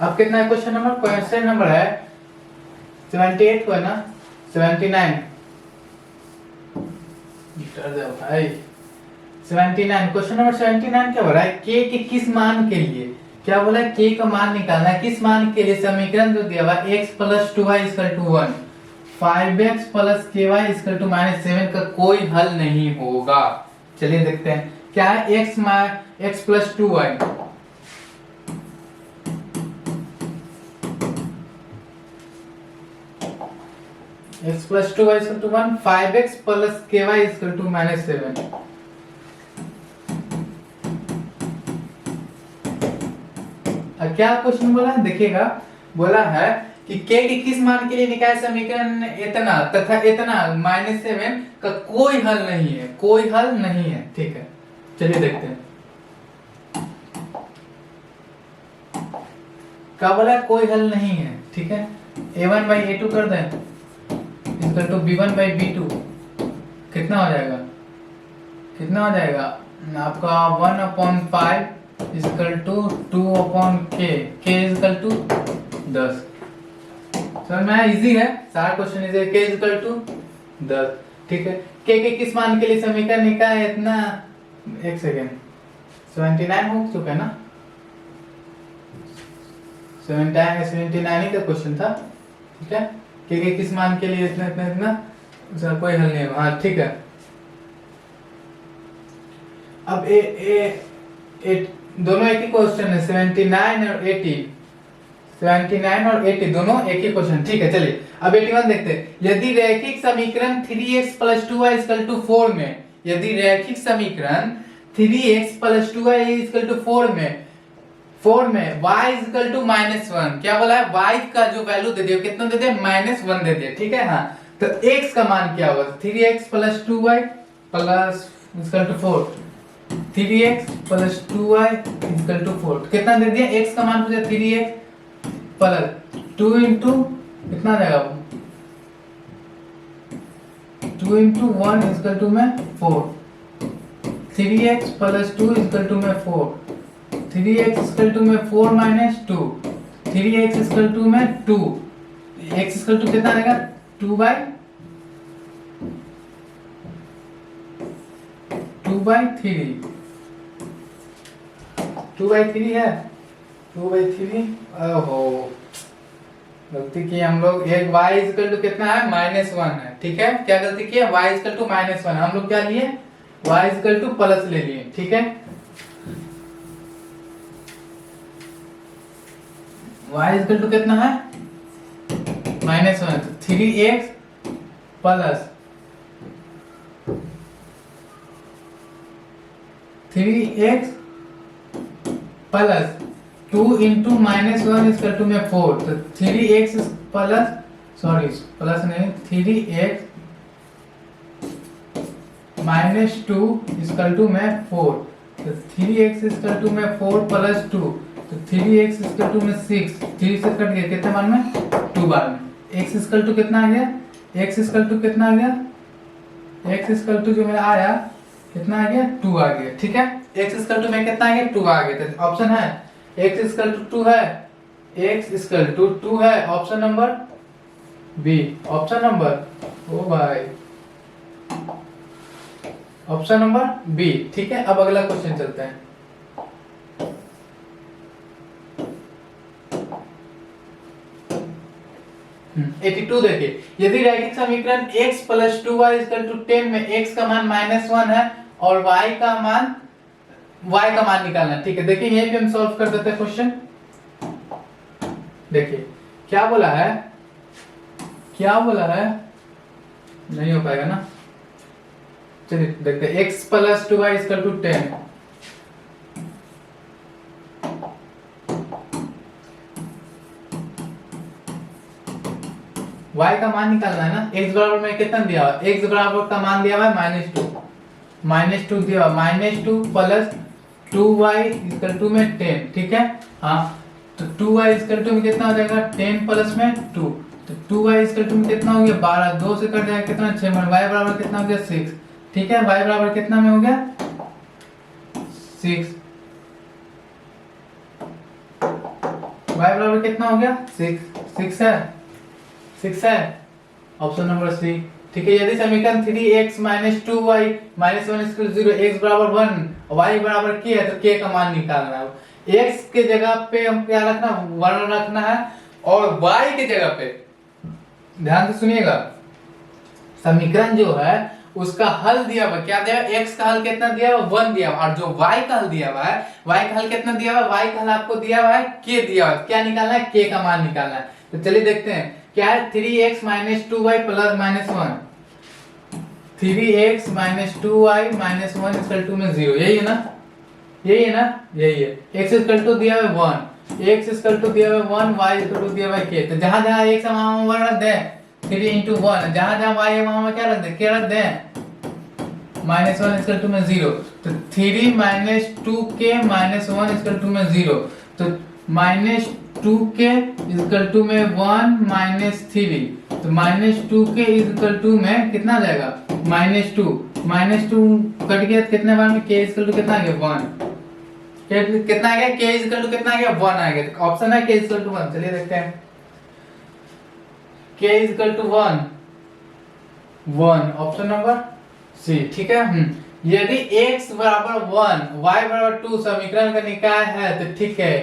Speaker 1: अब कितना है क्वेश्चन नंबर? क्वेश्चन नंबर है 78 को है ना? 79 भाई, 79। क्वेश्चन नंबर 79 क्या हो रहा है? k के किस मान के लिए, क्या बोला है? k का मान निकालना है। किस मान के लिए? समीकरण जो दिया हुआ x + 2y = 1, 5x + ky = -7 का कोई हल नहीं होगा। चलिए देखते हैं क्या है। x + 2y, x + 2y = 1, 5x + ky = -7। क्या क्वेश्चन बोला है? देखिएगा, बोला है कि k के किस मान के लिए निकाय समीकरण इतना तथा इतना -7 का कोई हल नहीं है। कोई हल नहीं है। ठीक है, चलिए देखते हैं क्या बोला है? कोई हल नहीं है। ठीक है, a1/a2 कर दें = b1/b2। कितना हो जाएगा? कितना हो जाएगा आपका? 1/5 = 2/k, k = 10। समझ में आया? इजी है, सारा क्वेश्चन इजी है। k = 10। ठीक है, k के किस मान के लिए समीकरण निकाय इतना, एक सेकेंड, 79 हो चुका है ना? 79 ही का क्वेश्चन था। ठीक है, k के किस मान के लिए इतना इतना इतना, उसका कोई हल नहीं है। हाँ ठीक है, अब दोनों एक ही क्वेश्चन है। 79 और 80, 79 और 80 दोनों एक ही क्वेश्चन। ठीक है, चलिए अब 81 देखते हैं। यदि रैखिक समीकरण 3x + 2y = 4 में, यदि रैखिक समीकरण 3x + 2y = 4 में y = -1, क्या बोला है? y का जो वैल्यू दे दिया, कितना दे दिया? -1 दे दिया। ठीक है, हाँ, तो x का मान क्या होगा? 3x + 2y = 4, 3x + 2y = 4। कितना दे दिया? x का मान पूछा, 3x + 2 इंटू कितना आ जाएगा? 2 इंटू 1 = में 4, 3x + 2 = में 4, 3x इक्वल टू में 4 माइनस 2, 3x इक्वल टू में 2, x इक्वल टू कितना आएगा 2/3 2/3 है 2/3। ओहो गलती की हम लोग। एक y इक्वल टू कितना है -1 है, ठीक है। क्या गलती की है, y इक्वल टू -1, हम लोग क्या लिए y इक्वल टू प्लस ले लिए, ठीक है। y इक्वल टू कितना है -1, तो 3x plus 3x plus 2 into -1 equal to में 4, तो 3x प्लस सॉरी प्लस नहीं 3x -2 इक्वल टू में 4, तो 3x इक्वल टू में 4 प्लस 2, तो 3x इक्वल टू में 6, 3 से कट गया कितने बार में 2 बार में। x इक्वल टू कितना आ गया, x इक्वल टू कितना आ गया, x इक्वल टू जो मेरा आया कितना आ गया 2 आ गया, ठीक है। x इक्वल टू में कितना आ गया 2 आ गया, तो ऑप्शन है x इक्वल टू 2 है, x इक्वल टू 2 है, option number B, option number ओ भाई ऑप्शन नंबर बी, ठीक है। अब अगला क्वेश्चन चलते हैं। -82 देखिए, यदि रैखिक समीकरण x plus 2y equal to 10 में x का मान -1 है और y का मान निकालना है, ठीक है। देखिए यहीं पे हम सॉल्व कर देते हैं क्वेश्चन। देखिए क्या बोला है, नहीं हो पाएगा ना, चलिए देखते हैं। x plus 2y equal to 10, y का मान निकालना है ना। x बराबर में कितना दिया हुआ, x बराबर का मान दिया हुआ है -2 दिया हुआ, -2 प्लस 2y इक्वल टू में 10, ठीक है। हाँ तो 2y इक्वल टू में कितना हो जाएगा 10 प्लस में 2, तो 2y इक्वल टू में कितना हो गया 12, 2 से कट जाएगा कितना 6 में, y बराबर कितना हो गया 6, ठीक है। y बराबर कितना में हो गया 6, y बराबर कितना हो गया 6 है, ऑप्शन नंबर सी, ठीक है। यदि समीकरण 3x - 2y - 1 = 0, x बराबर 1 y बराबर k है, तो k का मान निकालना है। x के जगह पे हम क्या रखना 1 रखना है, और y के जगह पे ध्यान से सुनिएगा, समीकरण जो है उसका हल दिया हुआ क्या दिया, x का हल कितना दिया हुआ 1 दिया हुआ, और जो y का हल दिया हुआ है, y का हल कितना दिया हुआ है, y का हल आपको दिया हुआ है k दिया हुआ है, क्या निकालना है k का मान निकालना है। तो चलिए देखते हैं क्या है, 3x - 2y plus -1, 3x - 2y - 1 equal to में 0, यही है ना, यही है, x इक्वल टू दिया हुआ 1, x इक्वल टू दिया हुआ 1, y इक्वल टू दिया हुआ k, तो जहां जहां x है वहां 1 रख दें, 3 × 1, जहां जहां y है वहां क्या रख दें, k रख दें, -1 इक्वल टू में 0, तो 3 - 2k - 1 इक्वल टू में 0, तो -2k इक्वल टू में 1 - 3, तो -2k इक्वल टू में कितना आ जाएगा -2 कट गया कितने बार में, k इक्वल टू कितना आ गया 1, कितना आ गया k इक्वल टू कितना आ गया 1 आ गया, तो ऑप्शन है k इक्वल टू 1। चलिए देखते हैं k equal to 1, option number C, ठीक है। यदि x बराबर 1 y बराबर 2 समीकरण का निकाय है, तो ठीक है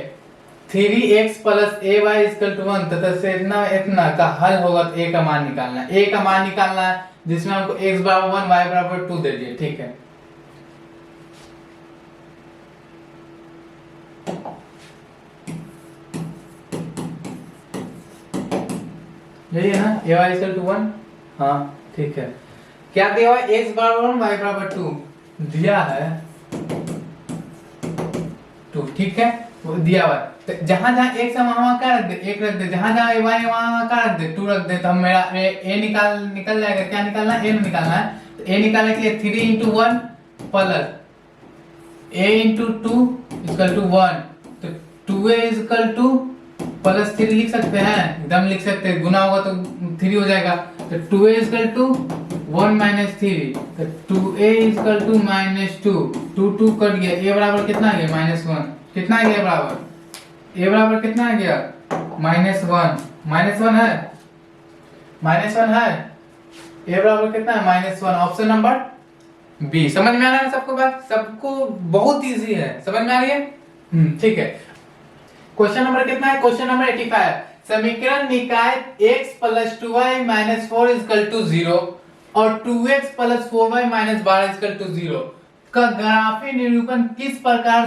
Speaker 1: 3x plus ay equal to 1 तथा से इतना का हल होगा, तो a का मान निकालना है, a का मान निकालना है, जिसमें हमको x बराबर 1 y बराबर 2 दे दिए, ठीक है। यही है ना, ay इक्वल टू 1, हाँ ठीक है। क्या दिया हुआ है, x बराबर 1 y बराबर 2 दिया है 2, ठीक है, वो दिया हुआ है। तो जहां जहां x है वहां क्या रख दे, 1 रख दे, जहां जहां y है वहां क्या रख दे 2 रख दे, तो हम मेरा a निकल जाएगा, क्या निकालना है a निकालना है, तो a निकालने के लिए 3 × 1 प्लस a × 2 इक्वल टू 1, तो 2a इक्वल टू प्लस 3 लिख सकते हैं, एकदम लिख सकते हैं, गुना होगा तो 3 हो जाएगा, तो 2a इक्वल टू 1 - 3, तो 2a इक्वल टू -2, 2 कट गया, a बराबर कितना आ गया -1, कितना आ गया बराबर, ए बराबर कितना आ गया -1, -1 है, -1 है, ए बराबर कितना है -1, ऑप्शन नंबर बी। समझ में आ रहा है सबको बात, सबको बहुत इजी है, समझ में आ रही है। ठीक है, क्वेश्चन नंबर कितना है, क्वेश्चन नंबर 85। समीकरण निकाय x + 2y - 4 = 0 और 2x + 4y - 12 = 0 का ग्राफीय निरूपण किस प्रकार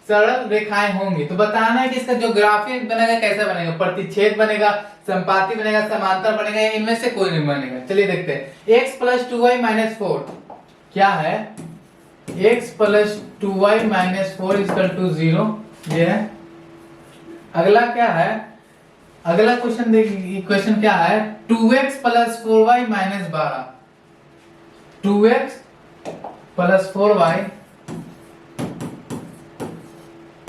Speaker 1: सरल रेखाएं होंगी। तो बताना है कि इसका जो ग्राफीय बनेगा कैसा बनेगा, प्रतिच्छेद बनेगा, संपाती बनेगा, समांतर बनेगा, या इनमें से कोई नहीं बनेगा। चलिए देखते हैं, x + 2y - 4 क्या है, x + 2y - 4 = 0, ये है। अगला क्या है, अगला क्वेश्चन देखिए, क्वेश्चन क्या है, 2x + 4y - 12, 2x + 4y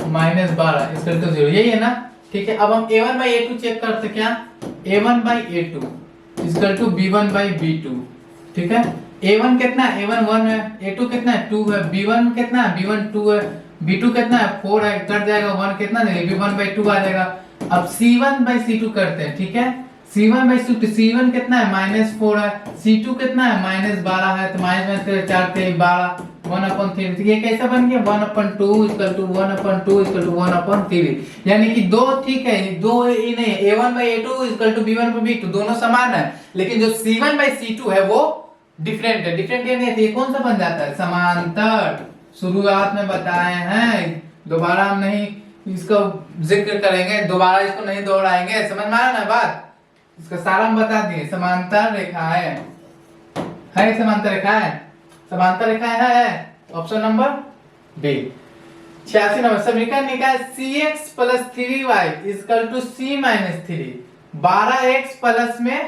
Speaker 1: -12 = 0, यही है ना। ठीक है, अब हम a1/a2 चेक करते, क्या a1/a2 = b1/b2। ठीक है, a1 कितना है, a1 1 है, a2 कितना है 2 है, b1 कितना है, b1 2 है, b2 कितना है 4 है, कट जाएगा 1 कितना देगा, b1/2 आ जाएगा। अब c1/c2 करते हैं। ठीक है, c1/c2, c1 कितना है -4 है, c2 कितना है -12 है, तो -4 × 12 1/3। तो ये कैसा बन गया 1/2 = 1/2 = 1/3, यानी कि दो, ठीक है, दो ही नहीं है, a1/a2 = b1/b2 दोनों समान है, लेकिन जो c1/c2 है वो डिफरेंट है। डिफरेंट क्या नहीं है, ये कौन सा बन जाता है, समांतर। शुरुआत में बताए हैं, दोबारा हम नहीं इसका जिक्र करेंगे, दोबारा इसको नहीं दोहराएंगे, समझ में आया ना बात। इसका सारा हम बता दिए, समांतर रेखा है, समांतर रेखा है, समांतर रेखा है, ऑप्शन नंबर बी। 86 नंबर, समीकरण निकाय cx + 3y = c - 3, 12x plus में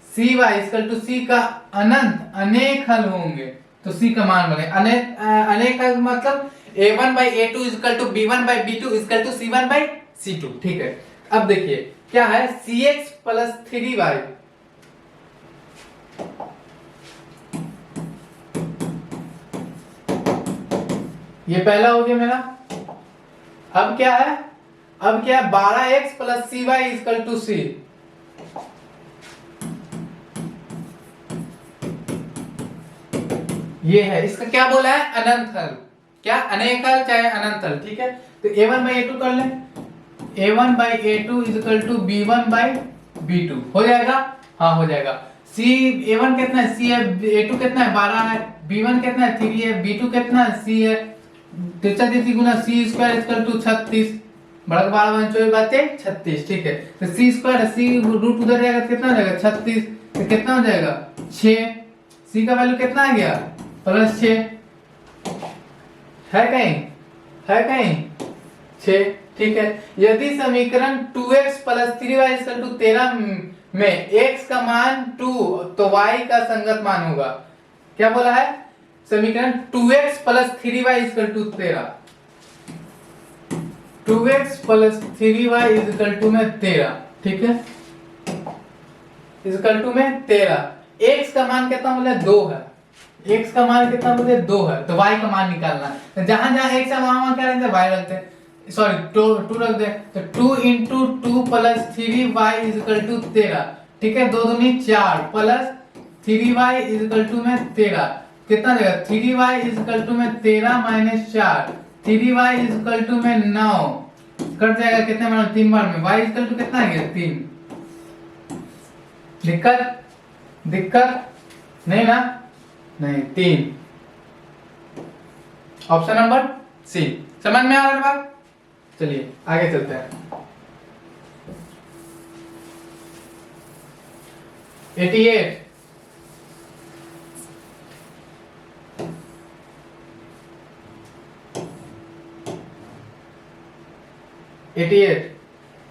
Speaker 1: cy = c का अनंत अनेक हल होंगे, तो c का मान बने अनेक हल, मतलब a1/a2 = b1/b2 = c1/c2। ठीक है, अब देखिए क्या है, cx + 3y, ये पहला हो गया मेरा। अब क्या है, अब क्या है 12x + cy = c, ये है, इसका क्या बोला है, अनंत हल, क्या अनेक हल चाहे अनंत हल। ठीक है, तो a1/a2 कर ले, a1/a2 = b1/b2 हो जाएगा, हाँ हो जाएगा। a1 कितना है, c है, a2 कितना है 12 है, b1 कितना है 3 है, b2 कितना है c है, 3 गुना c² = 36, बढ़ा 12 बन 24 बातें 36। ठीक है, तो c² c रूट उधर जाएगा, कितना हो जाएगा 36, तो कितना हो जाएगा 6, c का वैल्यू कितना आ गया +6, है कहीं, है कहीं 6। ठीक है, यदि समीकरण 2x + 3y = 13 में x का मान 2 तो y का संगत मान होगा। क्या बोला है, समीकरण 2x + 3y = 13, 2x + 3y = 13। ठीक है, = में 13, x का मान कितना बोले 2 है, x का मान कितना बोले 2 है, तो y का मान निकालना है। जहां जहां x है वहां क्या रखते हैं, y रखते हैं, सॉरी 2 रख दे, तो 2 × 2 + 3y = 13। ठीक है, 2 दूनी 4 प्लस 3y में 13, कितना देगा 3y में 13 - 4, 3y में 9, कट जाएगा कितने बार, 3 बार में, y कितना आ गया 3। दिक्कत, दिक्कत नहीं ना, नहीं 3, ऑप्शन नंबर सी। समझ में आ रहा है बात, चलिए आगे चलते हैं। 88,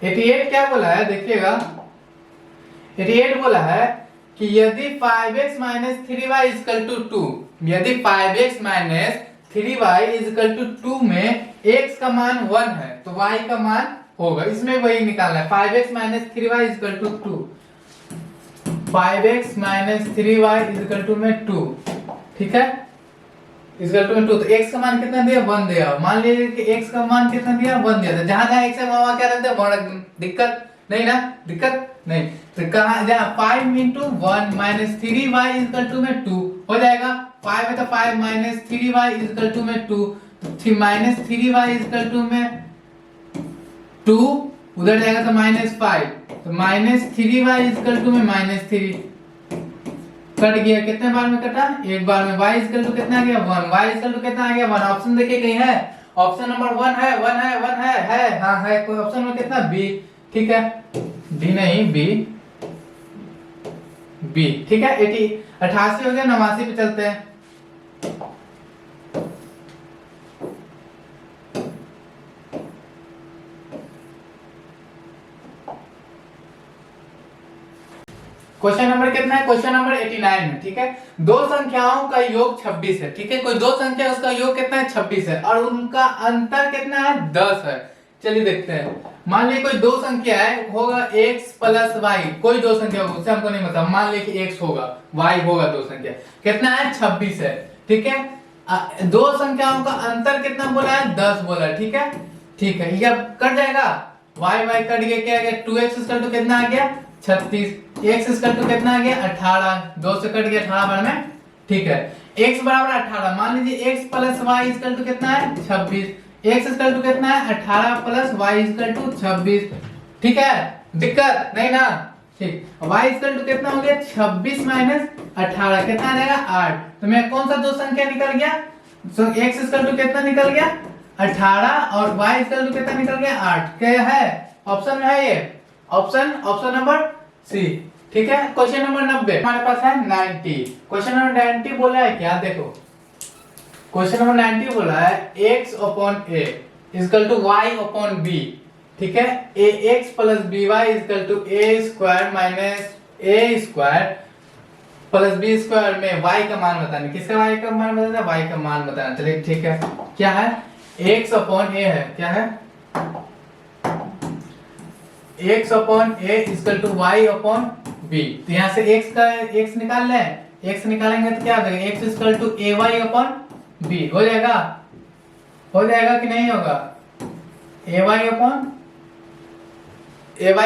Speaker 1: 88 क्या बोला है, देखिएगा 88 बोला है कि यदि 5x - 3y = 2, यदि 5x - 3y = 2 में x का मान 1 है तो y का मान होगा, इसमें वही निकालना है। 5x - 3y = 2, 5x - 3y = 2। ठीक है, इक्वल टू में 2, तो x का मान कितना दिया 1 दिया। मान लीजिए कि x का मान कितना दिया 1 दिया, तो जहां जहां x है वहां क्या रखते हैं 1 रख दें। दिक्कत नहीं ना, दिक्कत नहीं। तो कहां जहां 5 into 1 minus 3y equal to में 2 हो जाएगा। 5 है तो 5 minus 3y इक्वल टू में 2, तो minus 3y इक्वल टू में 2, उधर जाएगा तो -5, तो -3y इक्वल टू में -3 कट गया। कितने बार में कटा, एक बार में। y इक्वल टू कितना आ गया 1, y इक्वल टू कितना आ गया 1। ऑप्शन देखिए कहीं है, ऑप्शन नंबर 1 है, 1 है, 1 है हाँ है। कोई ऑप्शन में कितना बी, ठीक है डी नहीं बी, बी ठीक है। 88 हो गया, 89 पे चलते हैं। क्वेश्चन नंबर कितना है, क्वेश्चन नंबर 89 है, ठीक है। दो संख्याओं का योग 26 है, ठीक है। कोई दो संख्या है, उसका योग कितना है 26 है, और उनका अंतर कितना है 10 है। चलिए देखते हैं। मान लीजिए कोई दो संख्या है, होगा x प्लस वाई, कोई दो संख्या होगा, उससे हमको नहीं पता। मान लीजिए कि x होगा, y होगा, दो संख्या कितना है 26 है, ठीक है। दो संख्याओं का अंतर कितना बोला है 10 बोला है, ठीक है। ठीक है, ये कट जाएगा, y y कट गया, क्या आ गया 2x इक्वल टू कितना आ गया 36, x इक्वल टू कितना आ गया 18, 2 से कट गया 18 बार में, ठीक है। x बराबर 18, मान लीजिए x plus y equal to कितना है 26, x इक्वल टू कितना है 18 प्लस y इक्वल टू 26, ठीक है। दिक्कत नहीं ना, ठीक। y इक्वल टू कितना हो गया 26 माइनस 18 कितना आ जाएगा 8। तो मैं कौन सा दो संख्या निकल गया, so x इक्वल टू कितना निकल गया 18 और y इक्वल टू कितना निकल गया 8। क्या है ऑप्शन में है, ये ऑप्शन नंबर सी, ठीक है। क्वेश्चन नंबर 90 हमारे पास है 90। क्वेश्चन नंबर 90 बोला है क्या, देखो क्वेश्चन नंबर 90 बोला है x upon a equal to y upon b, ठीक है। ax plus by equal to a square minus a square plus b square में y का मान बताना। किसका y का मान बताना, y का मान बताना। चलिए ठीक है, क्या है x अपॉन a है, क्या है x upon a equal to y upon b। तो यहाँ से x निकाल लें, x निकालेंगे तो क्या हो जाएगा x equal to ay upon b हो जाएगा कि नहीं होगा, ay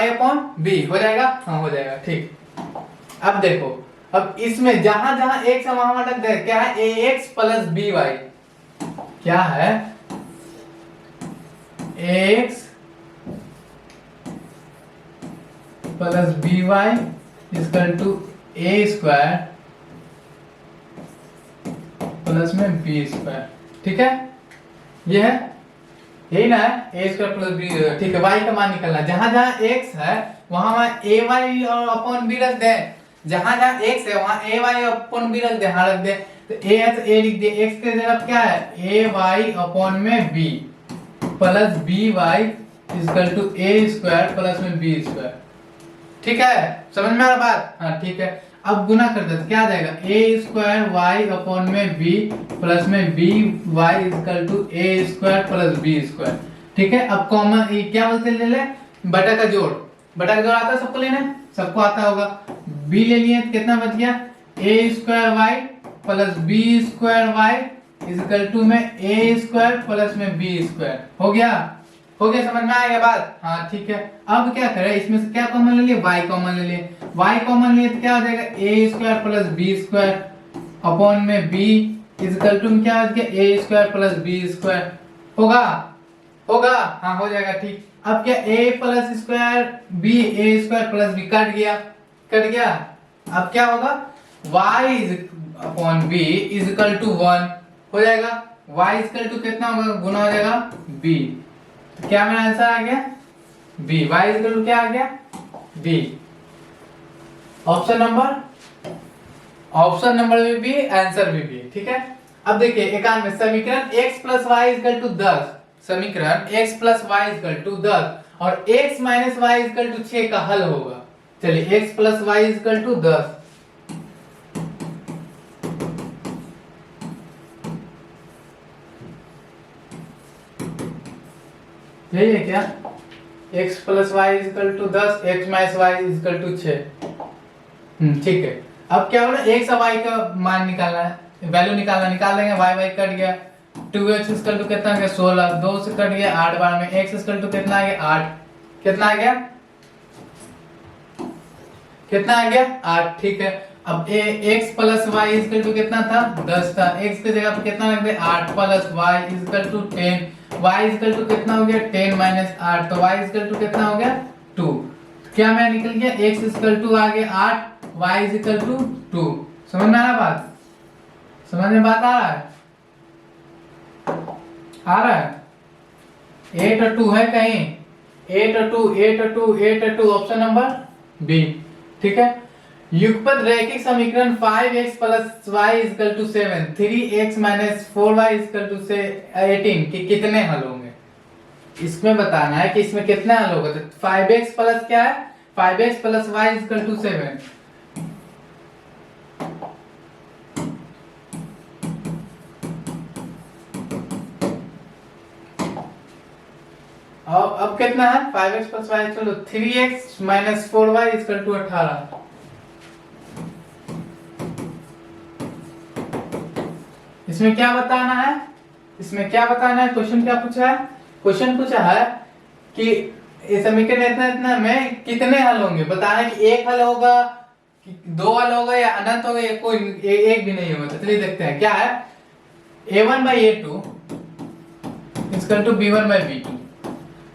Speaker 1: अपॉन b हो जाएगा, हाँ हो जाएगा, ठीक। अब देखो, अब इसमें जहां जहां x है वहां रख दे, क्या है ax प्लस by, क्या है ax plus by equal to a square plus में b स्क्वायर, ठीक है। ये है, यही ना है a स्क्वायर प्लस b, ठीक है। y का मान निकलना, जहां जहां x है वहां ay और अपॉन b रख दे, जहां जहां x है वहां ay अपॉन b रख दे, हाँ रख दे। तो a है तो a लिख दे, x के जगह क्या है ay अपॉन में b plus by equal to a square plus में b स्क्वायर, ठीक है। समझ में आ रहा बात, हाँ ठीक है। अब गुना कर दे तो क्या आ जाएगा a स्क्वायर y अपॉन में b प्लस में b y equal to a square plus b square, ठीक है। अब कॉमन क्या बोलते ले ले, बटा का जोड़, बटा का जोड़ आता है सबको लेना, सबको आता होगा। b ले लिए तो कितना बच गया a square y plus b square y equal to में a स्क्वायर प्लस में b स्क्वायर, हो गया समझ में आएगा बात, हाँ ठीक है। अब क्या करें, इसमें से क्या कॉमन ले लिए y कॉमन ले लिए, y कॉमन लिए तो क्या हो जाएगा a square plus b square upon में b इक्वल टू में क्या हो गया a square plus b square, होगा हाँ हो जाएगा, ठीक। अब क्या a plus square b a square plus b cut गया। अब क्या होगा y upon b equal to 1 हो जाएगा, y इक्वल टू कितना होगा गुना हो जाएगा b, तो क्या मेरा आंसर आ गया b, y इक्वल टू क्या आ गया b। ऑप्शन नंबर भी b, आंसर भी b, ठीक है। अब देखिए 91 समीकरण x plus y equal to 10, समीकरण x plus y equal to 10 और x minus y equal to 6 का हल होगा। चलिए x plus y equal to 10, यही है क्या x plus y equal to 10, x minus y equal to 6, ठीक है। अब क्या हो रहा है x और y का मान निकालना है, वैल्यू निकाल लेंगे, y कट गया, 2x इक्वल टू कितना आ गया 16, 2 से कट गया 8 बार में, x इक्वल टू कितना आ गया 8, कितना आ गया, कितना आ गया 8। ठीक है, अब x plus y equal to कितना था 10 था, x की जगह पे कितना रख दे 8 plus y equal to 10, y equal to कितना हो गया 10 माइनस 8, तो y इक्वल टू कितना हो गया 2। क्या मैं निकल गया x इक्वल टू आ गया 8, y इक्वल टू 2। समझ में आ रहा बात, समझ में बात आ रहा है, आ रहा है। 8 और 2 है कहीं, 8 और 2, 8 और 2, 8 और 2, ऑप्शन नंबर बी। ठीक है, युगपत रैखिक समीकरण 5x plus y equal to 7, 3x minus 4y equal to 18 के कितने हल होंगे, इसमें बताना है कि इसमें कितने हल होगा। तो 5x प्लस क्या है, 5x plus y equal to 7, अब कितना है 5x plus y equal to 3x minus 4y equal to 18। इसमें क्या बताना है, इसमें क्या बताना है, क्वेश्चन क्या पूछा है, क्वेश्चन पूछा है कि इस समीकरण इतना इतना में कितने हल होंगे, बताना है कि एक हल होगा कि दो हल होगा या अनंत होगा या कोई एक भी नहीं होगा। तो चलिए देखते हैं क्या है, a1 by a2 equal to b1 by b2,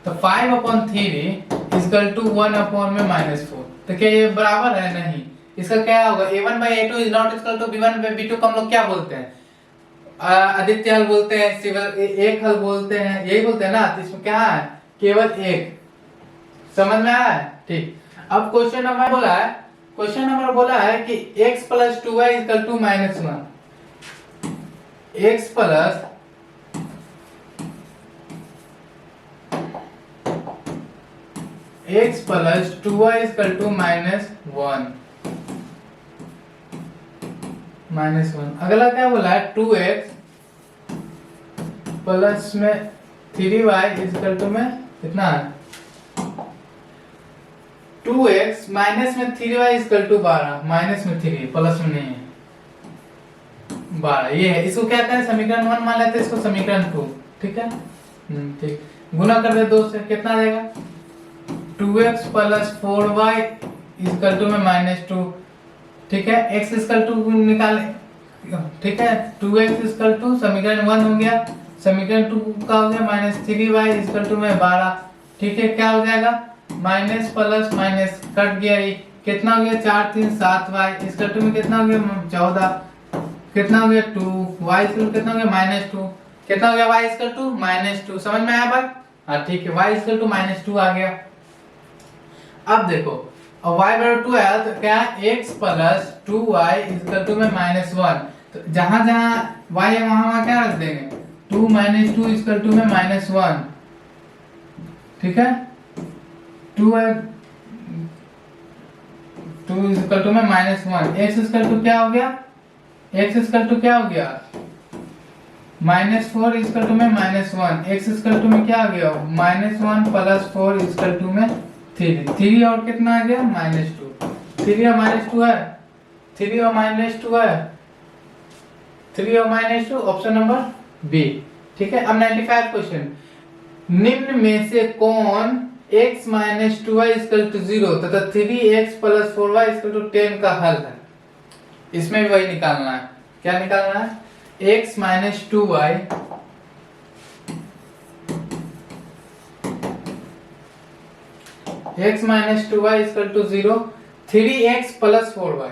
Speaker 1: तो 5/3 इक्वल टू 1/4, तो क्या ये बराबर है, नहीं, इसका क्या होगा a1 by a2 is not equal to b1 by b2 को हम लोग क्या बोलते हैं, आदित्य हल बोलते हैं, सिवल एक हल बोलते हैं, यही बोलते हैं ना। तो इसमें क्या है केवल एक, समझ में आया है। ठीक, अब क्वेश्चन नंबर बोला है, क्वेश्चन नंबर बोला है कि x plus 2y equal to -1, x plus x plus 2y equal to -1। अगला क्या बोला है 2x प्लस में 3y इक्वल टू में कितना है 2x माइनस में 3y इक्वल टू 12, माइनस में 3 प्लस में नहीं है 12, ये है। इसको क्या कहते हैं समीकरण 1 मान लेते हैं, इसको समीकरण 2। ठीक है, ठीक, गुना कर दे 2 से, कितना देगा 2x plus 4y equal to में -2। ठीक है, x इक्वल टू निकाले, ठीक है 2x इक्वल टू समीकरण 1 हो गया, समीकरण 2 का हो गया -3y इक्वल टू में 12। ठीक है, क्या हो जाएगा माइनस प्लस माइनस कट गया, ये कितना हो गया 4 3 7y इक्वल टू में कितना हो गया 14, कितना हो गया 2, y इक्वल टू कितना हो गया -2, कितना हो गया y इक्वल टू -2। समझ में आया बात, हाँ ठीक है, y इक्वल टू -2 आ गया। अब देखो अब y बराबर 2 आया तो क्या x plus 2y equal to में -1, तो जहां जहां y है वहां क्या रख देंगे 2 -2 इक्वल टू में -1। ठीक है, 2 इक्वल टू में -1, x इक्वल टू क्या हो गया, x इक्वल टू क्या हो गया -4 इक्वल टू में -1, x इक्वल टू में क्या आ गया -1 प्लस 4 इक्वल टू में 3 और कितना आ गया -2, 3 और -2 है, 3 और -2 है, 3 और -2, ऑप्शन नंबर बी। ठीक है, अब 95 क्वेश्चन, निम्न में से कौन x minus 2y equal to 0 तथा 3x plus 4y equal to 10 का हल है। इसमें भी वही निकालना है, क्या निकालना है x minus 2y x minus 2y equal to 0, 3x plus 4y,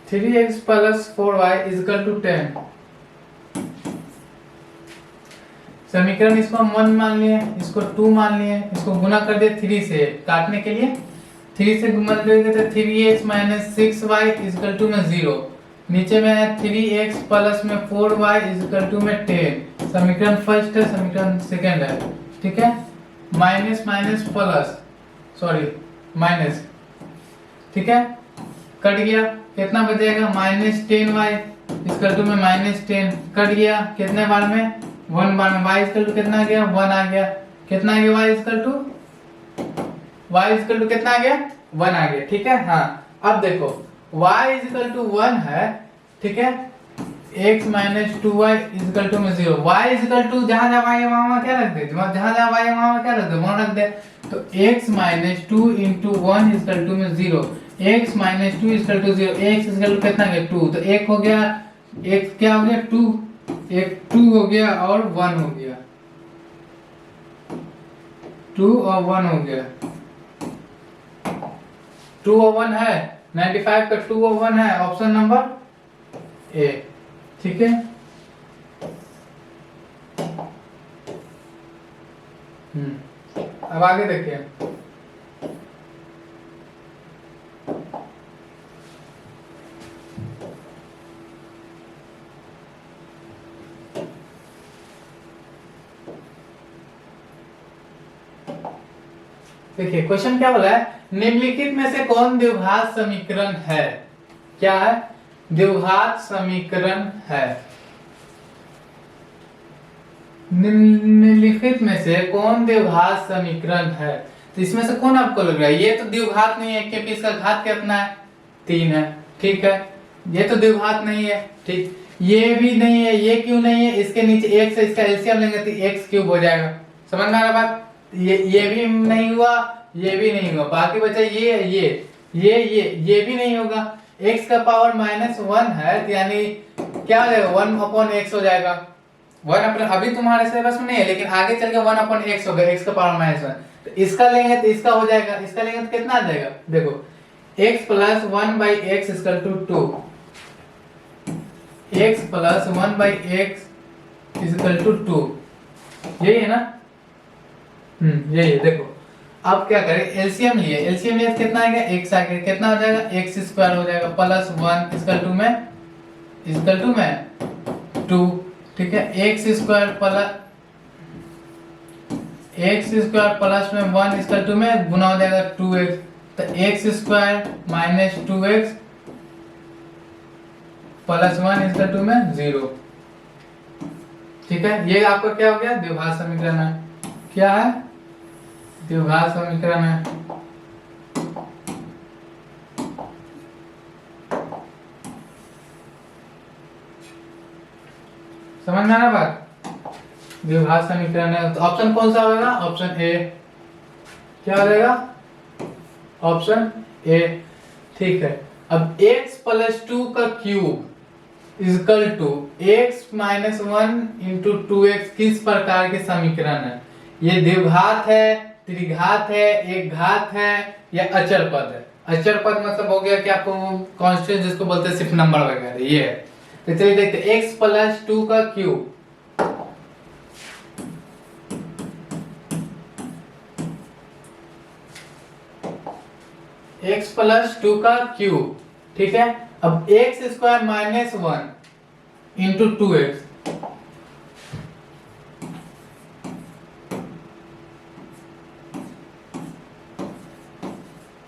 Speaker 1: three x plus 4y equal to 10। समीकरण इसको हम 1 मान लिए, इसको 2 मान लिए, इसको गुना कर दिया 3 से, काटने के लिए 3 से गुना करेंगे तो 3x minus 6y equal to में 0, नीचे में है 3x प्लस में 4y इक्वल टू में 10। समीकरण फर्स्ट है, समीकरण सेकंड है। ठीक है, minus minus plus, sorry minus, ठीक है, कट गया, कितना बचेगा -10y इक्वल टू में -10, कट गया कितने बार में 1 बार में, y इक्वल टू कितना आ गया 1 आ गया, कितना आ गया y equal to y equal to कितना आ गया 1 आ गया, ठीक है। हाँ अब देखो y इक्वल टू 1 है, ठीक है, x minus 2y equal to में 0, y इक्वल टू जहां जहां y है वहां क्या रख दे, जहां जहां y है वहां क्या रख दे, 1 रख दे। तो x minus 2 into 1 equal to में 0, x minus 2 equal to 0, x equal to कितना गया 2, तो एक हो गया, एक क्या हो गया 2, एक 2 हो गया और 1 हो गया, 2 और 1 हो गया, 2 और 1 है 95 का 2 और 1 है, ऑप्शन नंबर ए, ठीक है। अब आगे देखिए, देखिए क्वेश्चन क्या बोला है, निम्नलिखित में से कौन द्विघात समीकरण है, क्या है, द्विघात समीकरण है, निम्नलिखित में से कौन द्विघात समीकरण है। तो इसमें से कौन आपको लग रहा है, ये तो द्विघात नहीं है क्योंकि इसका घात कितना है 3 है, ठीक है, ये तो द्विघात नहीं है, ठीक, ये भी नहीं है, ये क्यों नहीं है, इसके नीचे x है, इसका एलसीएम लेंगे तो x क्यूब हो जाएगा, समझ में आ रहा बात, ये भी नहीं हुआ, ये भी नहीं हुआ, बाकी बचा ये भी नहीं होगा, x का पावर -1 है तो यानी क्या हो जाएगा 1/x हो जाएगा, 1 अभी तुम्हारे सिलेबस में नहीं है लेकिन आगे चल के 1/x होगा, x का पावर -1, तो इसका लेंगे तो इसका हो जाएगा, इसका लेंगे तो कितना आ जाएगा, देखो x plus 1/x equal to 2, x plus 1/x equal to 2, यही है ना, यही है। देखो अब क्या करें, एलसीएम लिए, एलसीएम लिए कितना आएगा x आ गया, कितना हो जाएगा x स्क्वायर हो जाएगा प्लस 1 इक्वल टू में 2, ठीक है, x स्क्वायर प्लस में 1 इक्वल टू में गुना हो जाएगा 2x, तो x square minus 2x plus 1 equal to में 0, ठीक है, ये आपका क्या हो गया द्विघात समीकरण है, क्या है द्विघात समीकरण है। समझ में आ रहा बात, द्विघात समीकरण है, तो ऑप्शन कौन सा होगा, ऑप्शन ए, क्या हो जाएगा ऑप्शन ए, ठीक है। अब x प्लस 2 का cube equal to x minus 1 into 2x किस प्रकार के समीकरण है, ये द्विघात है, त्रिघात है, एक घात है या अचर पद है। अचर पद मतलब हो गया कि आपको कांस्टेंट जिसको बोलते हैं सिर्फ नंबर वगैरह, ये है। तो चलिए देखते हैं x प्लस 2 का क्यूब, x प्लस 2 का क्यूब, ठीक है। अब x square minus 1 into 2x,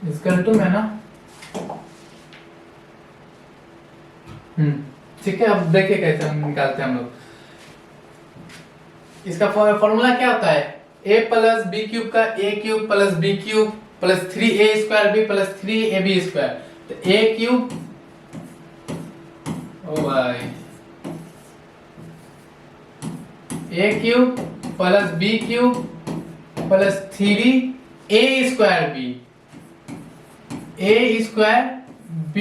Speaker 1: equal to में ना, ठीक है। अब देखिए कैसे हम निकालते हैं हम लोग, इसका फॉर्मूला क्या होता है, a प्लस बी क्यूब का a cube plus b cube plus 3a square b plus 3ab square, तो a क्यूब, ओ भाई, a cube plus b cube plus 3a square b, a square b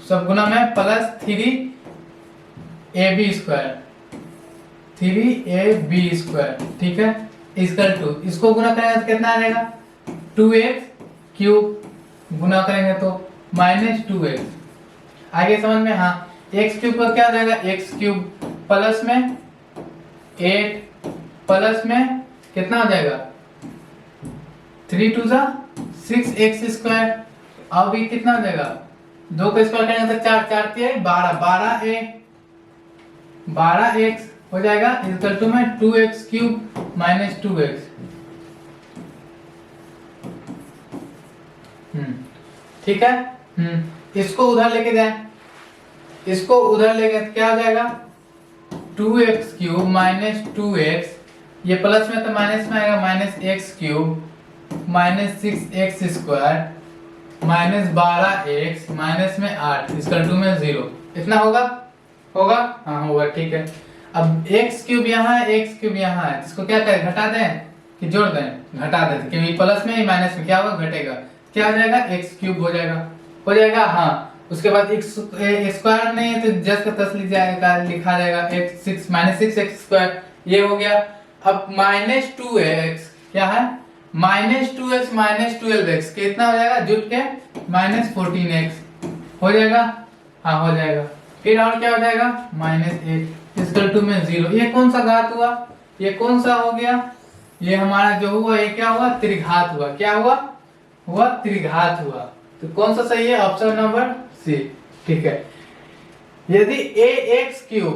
Speaker 1: सब गुना में plus 3ab square, 3ab square, ठीक है, equal to, इसको गुना करेंगे तो कितना आ जाएगा 2x क्यूब, गुना करेंगे तो माइनस 2x, आगे समझ में, हाँ, x क्यूब का क्या आ जाएगा x क्यूब प्लस में 8 प्लस में कितना हो जाएगा 3 2 6x स्क्वायर, अब ये कितना हो जाएगा 2 का स्क्वायर करेंगे तो 4 4 3 12x हो जाएगा, इक्वल टू में 2x क्यूब माइनस 2x, ठीक है। इसको उधर लेके जाए, इसको उधर लेके क्या हो जाएगा 2x क्यूब माइनस 2x, ये प्लस में तो माइनस में आएगा minus x cube minus 6x² minus 12x minus में 8 इसका 2 में 0। इतना होगा? होगा? हाँ होगा, ठीक है। अब x³ यहाँ है, x³ यहाँ है, इसको क्या करें, घटा दें कि जोड़ दें? घटा दें, क्योंकि प्लस में माइनस में क्या होगा, घटेगा। क्या हो जाएगा? x³ हो जाएगा। हो जाएगा, हाँ। उसके बाद x² नहीं है तो जस्ट का तस लिखा जाएगा x6 माइनस 6x², ये हो गया। अब माइनस 2x क्या है, माइनस 2x माइनस 12x कितना हो जाएगा, जुट के माइनस 14x हो जाएगा। हाँ हो जाएगा। फिर और क्या हो जाएगा, माइनस 8 इसकल टू में 0। ये कौन सा घात हुआ, ये कौन सा हो गया, ये हमारा जो हुआ ये क्या हुआ, त्रिघात हुआ। क्या हुआ, हुआ त्रिघात हुआ। तो कौन सा सही है, ऑप्शन नंबर सी, ठीक है। यदि ax³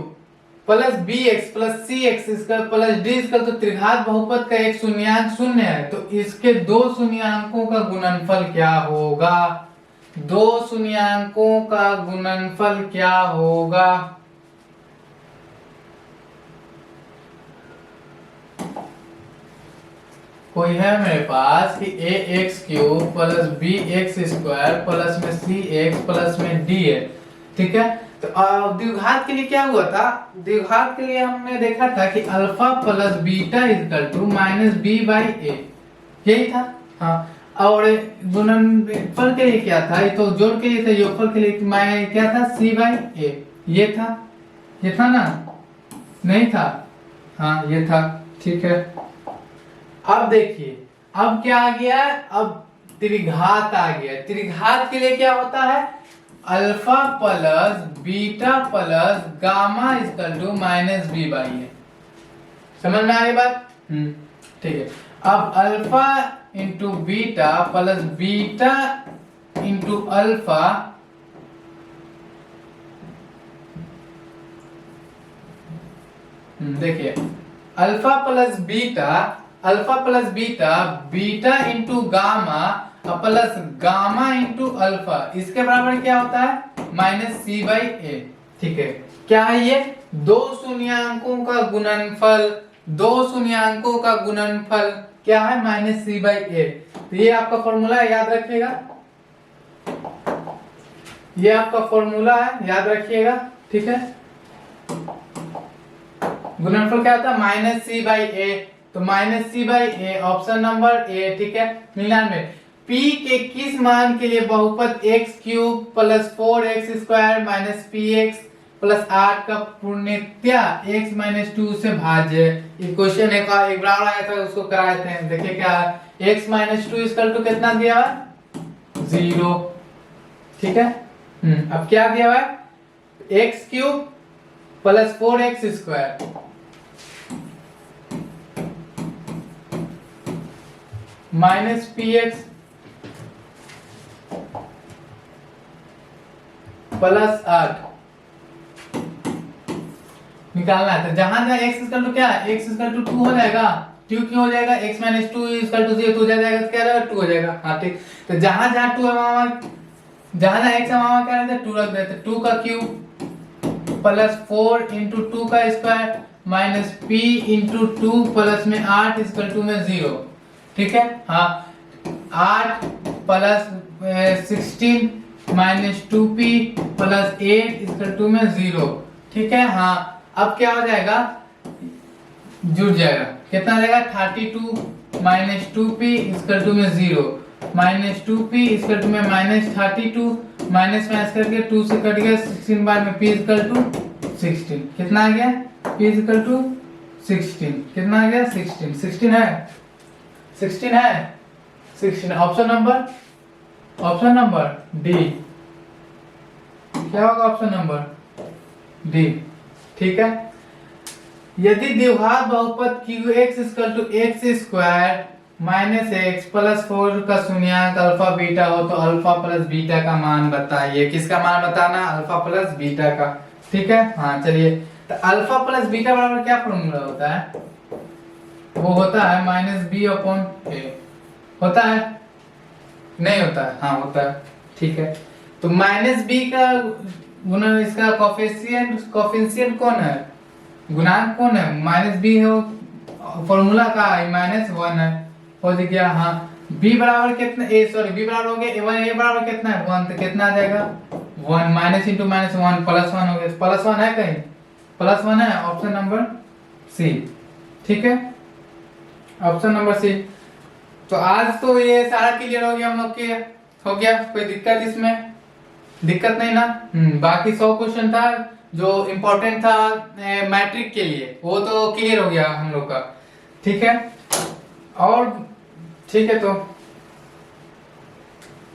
Speaker 1: plus bx plus cx इसका प्लस d इसका तो त्रिघात बहुपद का एक शून्यांक शून्य है, तो इसके दो शून्यांकों का गुणनफल क्या होगा, दो शून्यांकों का गुणनफल क्या होगा। कोई है मेरे पास कि ax³ प्लस bx² प्लस में cx प्लस में d है, ठीक है। तो द्विघात के लिए क्या हुआ था, द्विघात के लिए हमने देखा था कि alpha plus beta equal to minus b by a, यही था। हाँ, और गुणनफल के लिए क्या था, ये तो जोड़ के लिए था, योगफल के लिए मैं क्या था, सी बाई ए, ये था, ये था ना, नहीं था, हाँ ये था, ठीक है। अब देखिए अब क्या आ गया, अब त्रिघात आ गया। त्रिघात के लिए क्या होता है, alpha plus beta plus gamma equal to minus b by a. समझ में आ गई बात, ठीक है। अब alpha into beta plus beta into alpha देखिए alpha plus beta beta into gamma plus gamma into alpha, इसके बराबर क्या होता है, माइनस सी बाई ए, ठीक है। क्या है ये, दो शून्यांकों का गुणनफल, दो शून्यांकों का गुणनफल क्या है, माइनस सी बाई ए। तो ये आपका फॉर्मूला है, याद रखिएगा, ये आपका फॉर्मूला है, याद रखिएगा, ठीक है। गुणनफल क्या होता है, माइनस सी बाई ए, तो minus c by a option number a, ठीक है। 99 p के किस मान के लिए बहुपद x³ plus 4x² minus px plus 8 का पूर्णित्या x माइनस 2 से भाज्य। ये क्वेश्चन एक बार आया था, उसको कराए थे, देखिए क्या x माइनस 2 इक्वल टू कितना दिया हुआ है, 0, ठीक है। अब क्या दिया हुआ है, x³ plus 4x² minus px plus 8 निकालना है। तो जहां जहां x इक्वल टू क्या है, x इक्वल टू 2 हो जाएगा, 2 क्यों हो जाएगा, x माइनस 2 इक्वल टू 0 तो हो जाएगा, तो क्या रहेगा, 2 हो जाएगा। हाँ ठीक, तो जहां जहां 2 है वहां जहां जहां x है वहां क्या रहता है, 2 रख देते, 2 का क्यूब प्लस 4 इंटू 2 का square minus p into 2 plus में 8 इक्वल टू में 0, ठीक है। हाँ 8 plus 16 minus 2p plus 8 equal to में 0, ठीक है। हाँ अब क्या हो जाएगा, जुड़ जाएगा, कितना आ जाएगा, 32 माइनस 2p इक्वल टू में 0 माइनस 2p इक्वल टू में माइनस 32 माइनस माइनस करके 2 से कट गया 16 बार में p इक्वल टू 16, कितना आ गया, p इक्वल टू 16, कितना आ गया, 16 है, 16 है, 16 ऑप्शन नंबर डी, क्या होगा ऑप्शन नंबर डी, ठीक है। यदि द्विघात बहुपद qx x² minus x plus 4 का शून्यांक अल्फा बीटा हो तो अल्फा प्लस बीटा का मान बताइए। किसका मान बताना, अल्फा प्लस बीटा का, ठीक है। हाँ चलिए, तो अल्फा प्लस बीटा बराबर क्या फॉर्मूला होता है, वो होता है माइनस बी अपॉन ए, होता है, नहीं होता है, हाँ होता है, ठीक है। तो माइनस बी का गुणन, इसका कोफिशिएंट कौन है, गुणांक कौन है, माइनस बी हो, फॉर्मूला का माइनस 1 है, हो गया। हाँ बी बराबर कितना, ए सॉरी बी बराबर हो गया वन, ए बराबर कितना है 1, तो कितना आ जाएगा 1, माइनस इंटू माइनस 1 प्लस 1 हो गया, प्लस 1 है कहीं, प्लस 1 है, ऑप्शन नंबर सी। ठीक है, ऑप्शन नंबर सी। तो आज तो ये सारा क्लियर हो गया हम लोग के, हो गया, कोई दिक्कत इसमें, दिक्कत नहीं ना। बाकी 100 क्वेश्चन था जो इम्पोर्टेंट था मैट्रिक के लिए, वो तो क्लियर हो गया हम लोग का। ठीक है, और ठीक है तो